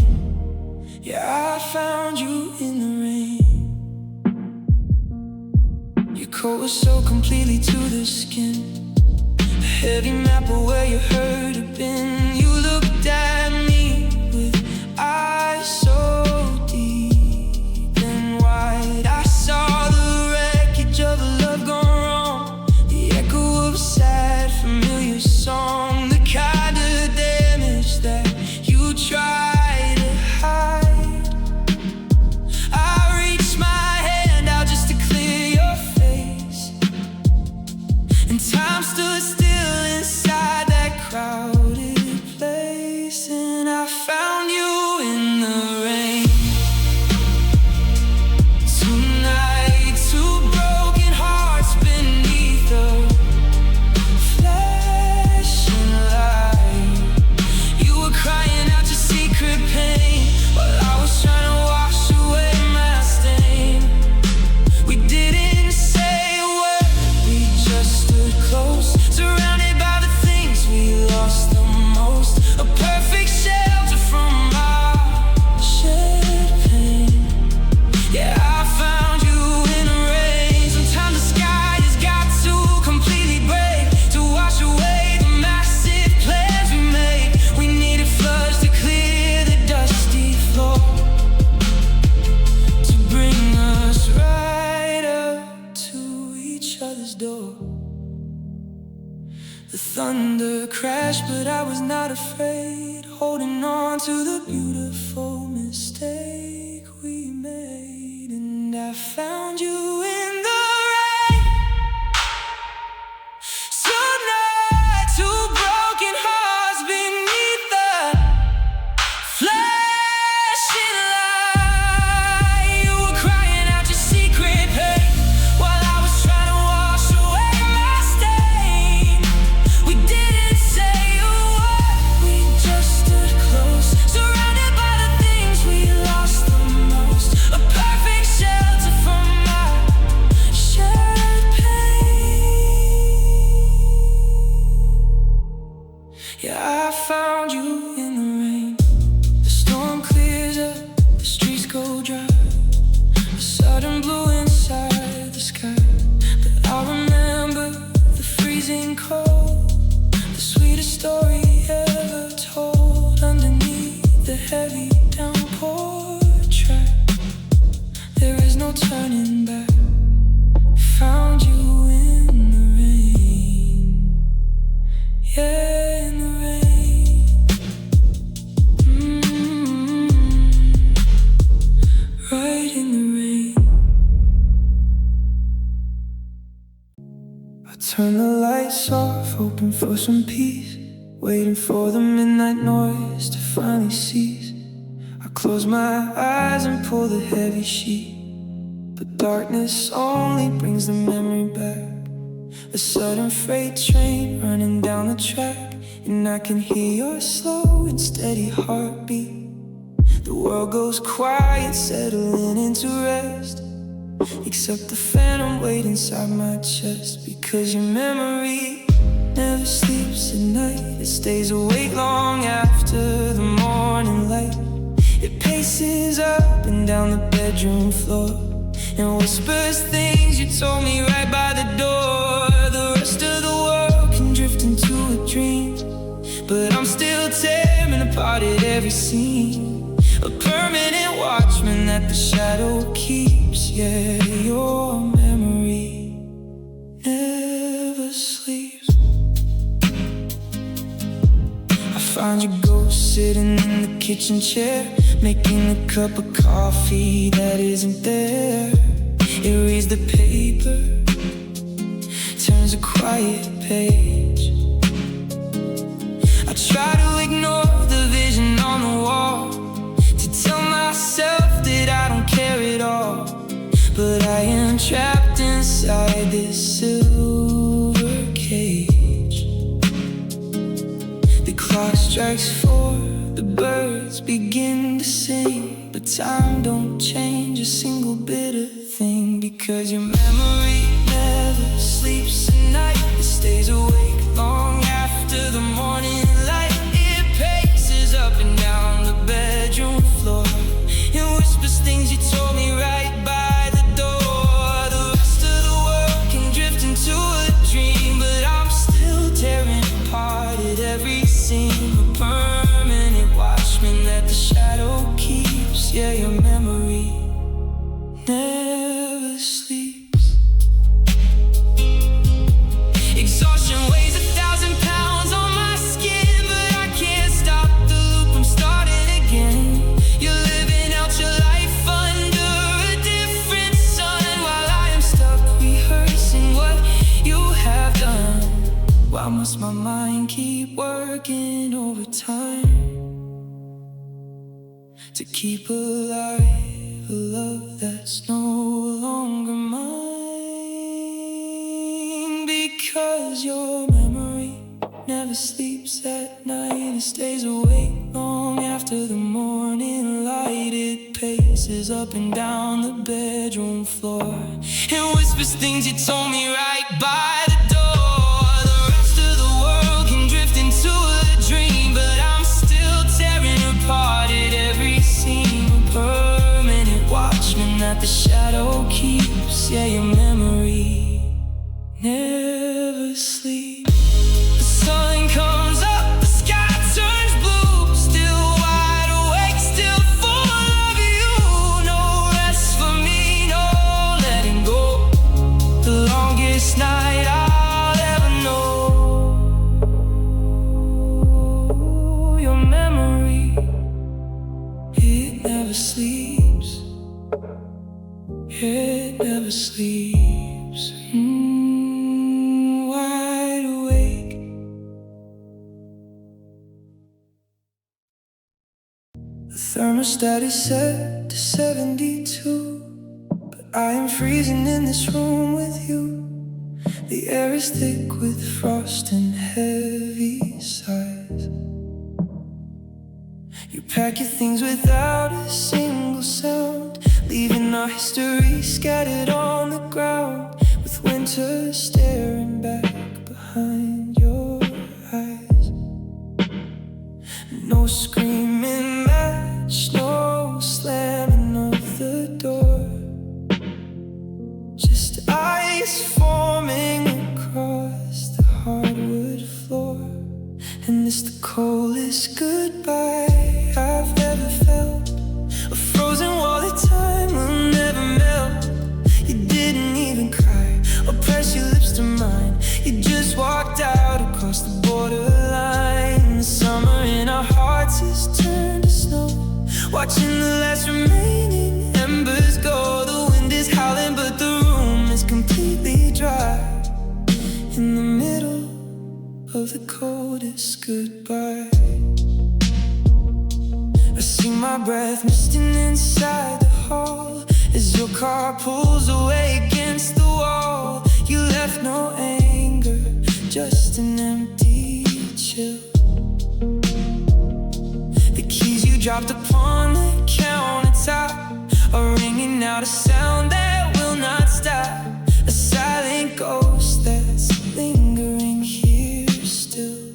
Yeah, I found you in the rain. Your coat was so completely to the skin, a heavy map of where your hurt had been. You looked at me with eyes so deep and wide. I saw the wreckage of a love gone wrong, the echo of a sad familiar song, the kind of damage that you tried to hide. I reached my hand out just to clear your face, and time stood still inside that crowded place. not afraid, holding on to the beautiful mistake we made. And I found you in the rain. Tonight, two broken hearts beneath the flashing light. You were crying out your secret pain while I was trying to wash away my stain. We didn't say a word, we just stood close, surrounded by the things we lost the most. A perfect shelter from my shared pain. Yeah, I found you in the rain. The storm clears up, the streets go dry, a sudden blue inside the sky. But I remember the freezing cold, the sweetest story ever told. Underneath the heavy downpour track, there is no turning back. Found you in the rain. Yeah, in the rain. Right in the rain. I turn the lights off, hoping for some peace, waiting for the midnight noise to finally cease. I close my eyes and pull the heavy sheet, but darkness only brings the memory back. A sudden freight train running down the track, and I can hear your slow and steady heartbeat. The world goes quiet, settling into rest, except the phantom weight inside my chest. Because your memory never sleeps at night, it stays awake long after the morning light. It paces up and down the bedroom floor and whispers things you told me right by the door. The rest of the world can drift into a dream, but I'm still tearing apart at every seam. A permanent watchman that the shadow keeps. Yeah, your memory never sleeps. I find your ghost sitting in the kitchen chair, making a cup of coffee that isn't there. It reads the paper, turns a quiet page. I try to ignore the vision on the wall, to tell myself that I don't care at all. But I am trapped inside this silver cage. The clock strikes 4, the birds begin to sing, but time don't change a single bit of thing. Because your memory never sleeps at night, it stays awake long after the morning light. It paces up and down the bedroom floor and whispers things you told me right by the door. The rest of the world can drift into a dream, but I'm still tearing apart at every seam. A permanent watchman that the shadow keeps. Yeah, your memory never sleeps. Exhaustion weighs 1,000 pounds on my skin, but I can't stop the loop, I'm starting again. You're living out your life under a different sun, while I am stuck rehearsing what you have done. Why must my mind keep working overtime to keep alive a love that's no longer mine? Because your memory never sleeps at night, it stays awake long after the morning light. It paces up and down the bedroom floor and whispers things you told me right by the door. The rest of the world can drift into a dream, but I'm still tearing apart at every seam. A permanent watchman that the shadow keeps. Yeah, your memory never sleeps. The sun comes up, the sky turns blue, still wide awake, still full of you. No rest for me, no letting go. The longest night I'll ever know. it never sleeps. It never sleeps. Wide awake. The thermostat is set to 72, but I am freezing in this room with you. The air is thick with frost and heavy sighs. You pack your things without a single sound, leaving our history scattered on the ground, with winter staring back behind your eyes. No screaming match, no slamming of the door, just ice forming across the hardwood floor. And it's the coldest goodbye I've ever felt. A frozen wall that time will never melt. You didn't even cry or press your lips to mine. You just walked out across the borderline. The summer in our hearts has turned to snow, watching the last remaining embers go. The wind is howling but the room is completely dry, in the middle of the coldest goodbye. I see my breath misting inside the hall as your car pulls away against the wall. You left no anger, just an empty chill. The keys you dropped upon the countertop are ringing out a sound that will not stop. A silent ghost that's lingering here still.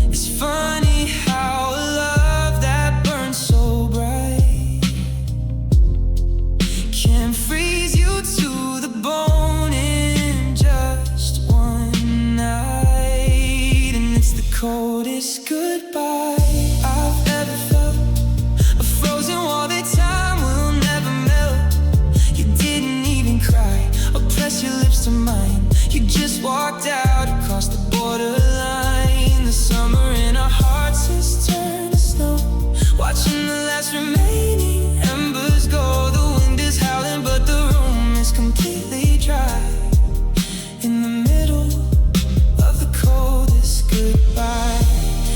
It's funny how a love that burns so bright can freeze you to the bone in just one night. And it's the coldest goodbye I've ever felt. A frozen wall that time will never melt. You didn't even cry or press your lips to mine. You just walked out across the borderline. The summer in our hearts has turned to snow, watching the last remaining embers go. The wind is howling but the room is completely dry, in the middle of the coldest goodbye.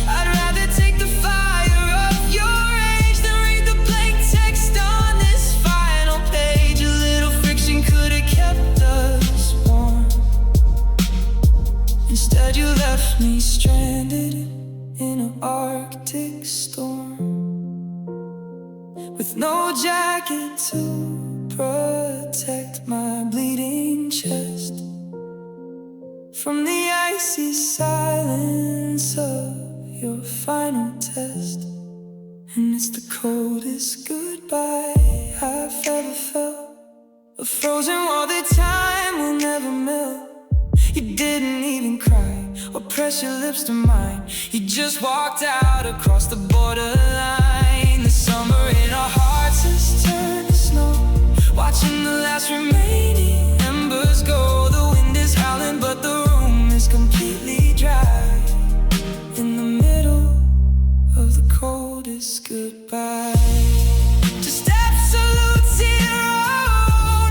I'd rather take the fire of your rage than read the blank text on this final page. A little friction could have kept us warm. Instead you left me stranded in an Arctic storm, with no jacket to protect my bleeding chest from the icy silence of your final test. And it's the coldest goodbye I've ever felt. A frozen wall that time will never melt. You didn't even cry or press your lips to mine. You just walked out across the borderline. The summer in our hearts has turned to snow, watching the last remaining embers go. The wind is howling but the room is completely dry, in the middle of the coldest goodbye. Just absolute zero,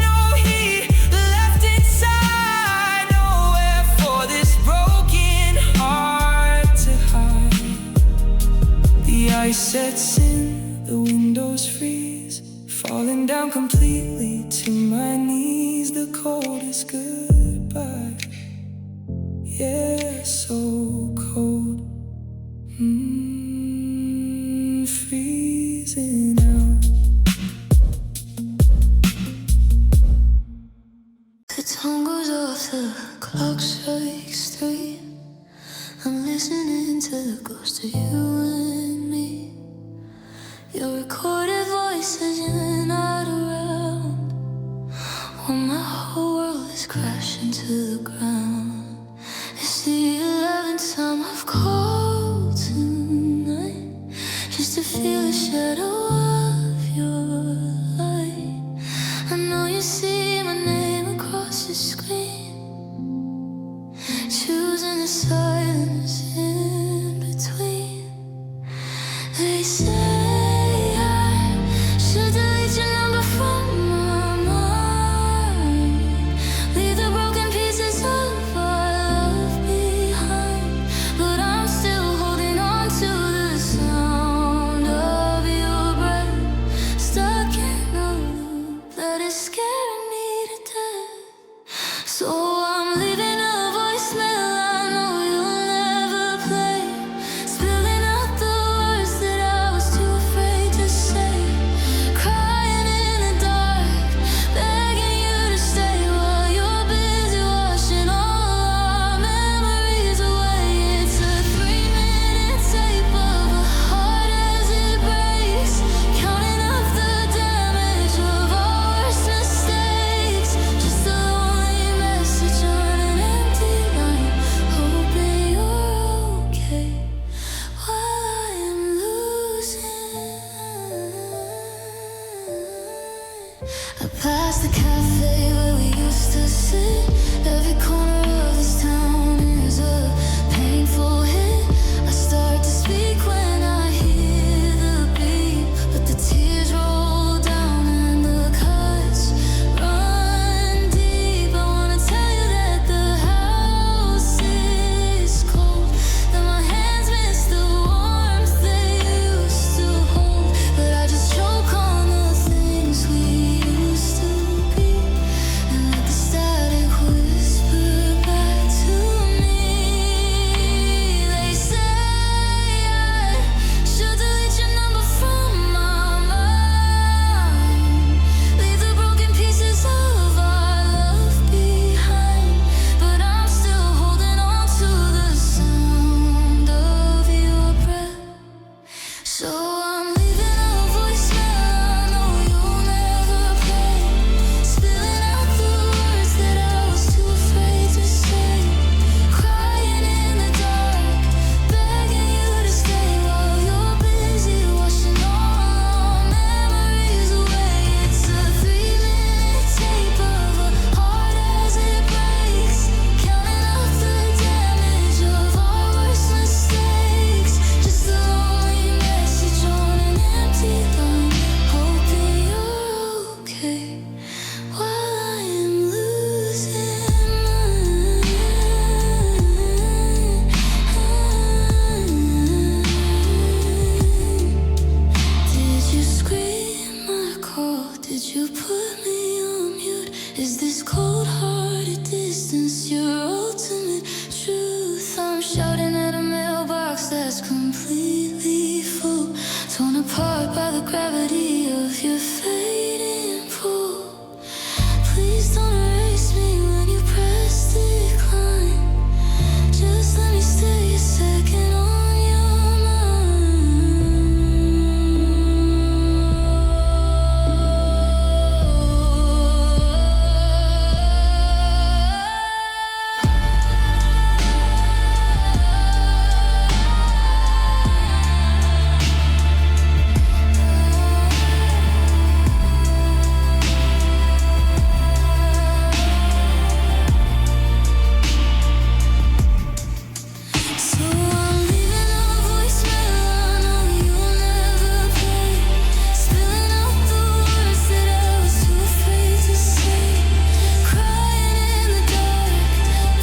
no heat left inside, nowhere for this broken heart to hide. The ice sets in, the windows freeze, falling down completely to my knees. The coldest goodbye, yeah, so cold. Freezing out. The tone goes off, the clock strikes 3. I'm listening to the ghost of you and me. Your recorded voice says you're not around, while my whole world is crashing to the ground. It's the 11th time I've called tonight, just to feel the shadow of your light. I know you see my name across the screen, choosing the silence in between. They say I passed the cafe where we used to sit. Every corner of this town is a painful hit. I start to speak when I hear the beat, but the tears roll down and the cuts run deep. I wanna tell you that the house is cold, that my hands miss the warmth they used to hold, but I just choke on the things we used to be, and let the static whisper back to me. They say I should delete your number from my mind, leave the broken pieces of our love behind, but I'm still holding on to the sound of your breath. So I'm leaving a voicemail I know you'll never play, spilling out the words that I was too afraid to say, crying in the dark, begging you to stay while you're busy washing all our memories away. It's a 3-minute tape of a heart as it breaks, counting up the damage of our worst mistakes. Just a lonely message on an empty line, hoping you're okay while I am losing mine. Did you scream or call? Did you put me on mute? Is this cold-hearted distance your ultimate truth? I'm shouting at a mailbox that's completely full, torn apart by the gravity of your fading pull. Please don't erase me when you press decline. Just let me stay a second on your So I'm leaving a voicemail I know you'll never play, spilling out the words that I was too afraid to say, crying in the dark,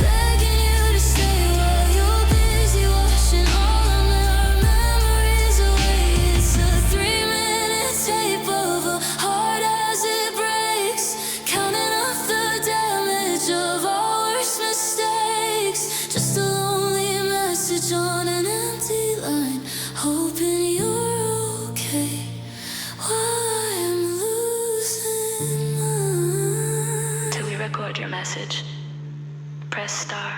begging you to stay while you're busy washing all of our memories away. It's a 3-minute tape of a heart as it breaks, counting up the damage of our worst mistakes. Just a lonely message on an empty line, hoping you're okay while I am losing mine. To re-record your message, press star.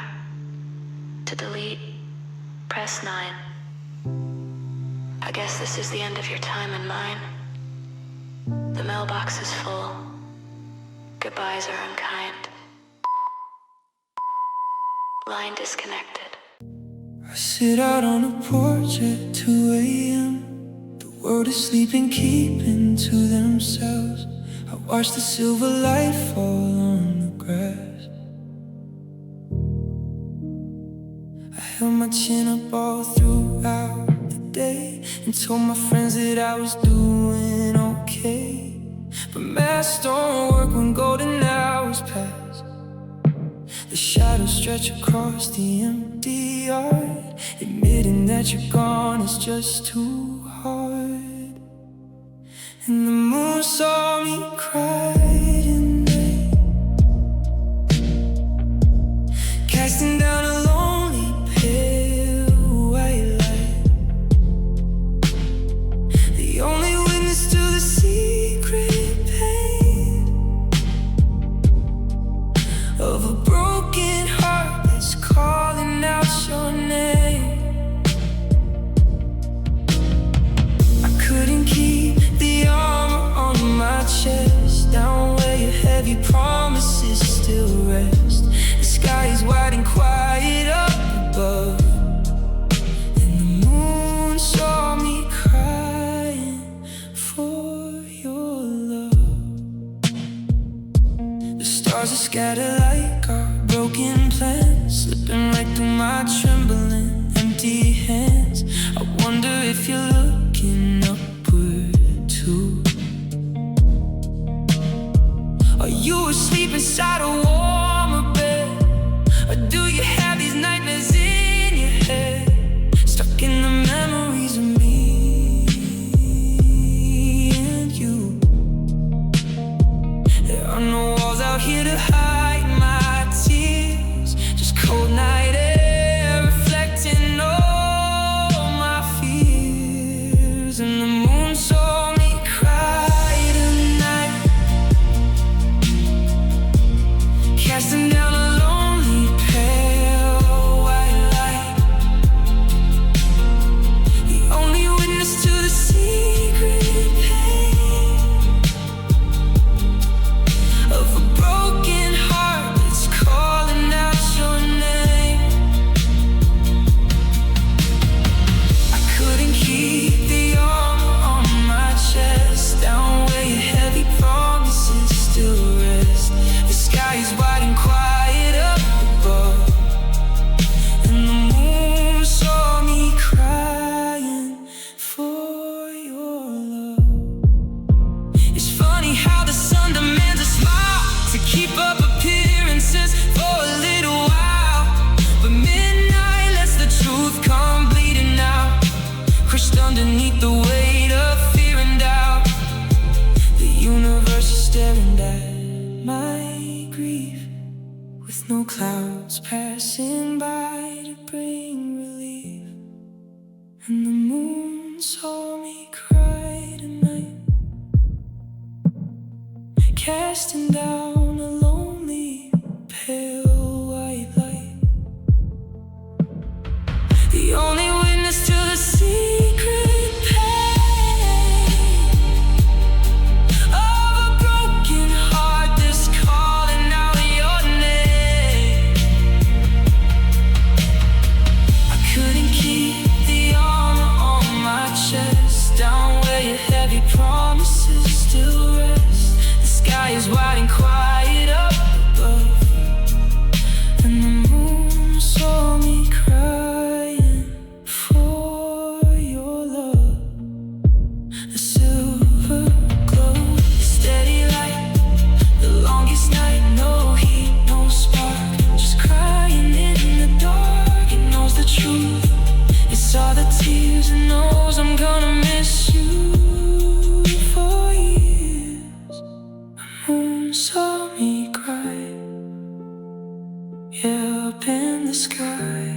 To delete, press 9. I guess this is the end of your time and mine. The mailbox is full. Goodbyes are unkind. Line disconnected. I sit out on a porch at 2 a.m. The world is sleeping, keeping to themselves. I watch the silver light fall on the grass. I held my chin up all throughout the day and told my friends that I was doing okay. But masks don't work when golden hours pass. The shadows stretch across the empty yard, admitting that you're gone is just too hard. And the moon saw me cry tonight, casting down a lonely pale white light. The only witness to the secret pain of a broken heart that's calling out your name. I couldn't keep the armor on my Stars are scattered like our broken plans, slipping right through my trembling, empty hands. I wonder if you're looking upward too. Are you asleep inside a warmer bed? Or do you have these nightmares in your head? Stuck in the memories of me and you. There are no walls out here to hide my tears, just cold night air reflecting all my fears. And the moon saw me cry tonight, casting down a lonely pale white light. The only witness to the secret pain of a broken heart that's calling out your name. I couldn't keep the armor on my chest, down where your heavy promises still rest. The sky is wide and quiet up above, and the moon saw me crying for your love. It's funny how the sun demands a smile to keep up appearances for a little while, but midnight lets the truth come bleeding out, crushed underneath the weight of fear and doubt. The universe is staring at my grief, with no clouds passing by to bring relief. And the moon saw me cry tonight, casting down a lonely pale white light. The only witness to the secret pain of a broken heart that's calling out your name. I couldn't keep the armor on my chest, down where your heavy promises still rest. The sky is wide and quiet up above, and the moon saw me crying for your love. The silver glow, steady light, the longest night, no heat, no spark, just crying in the dark. It knows the truth, it saw the tears, and knows I'm gonna miss you for years. The moon saw me cry, yeah, up in the sky.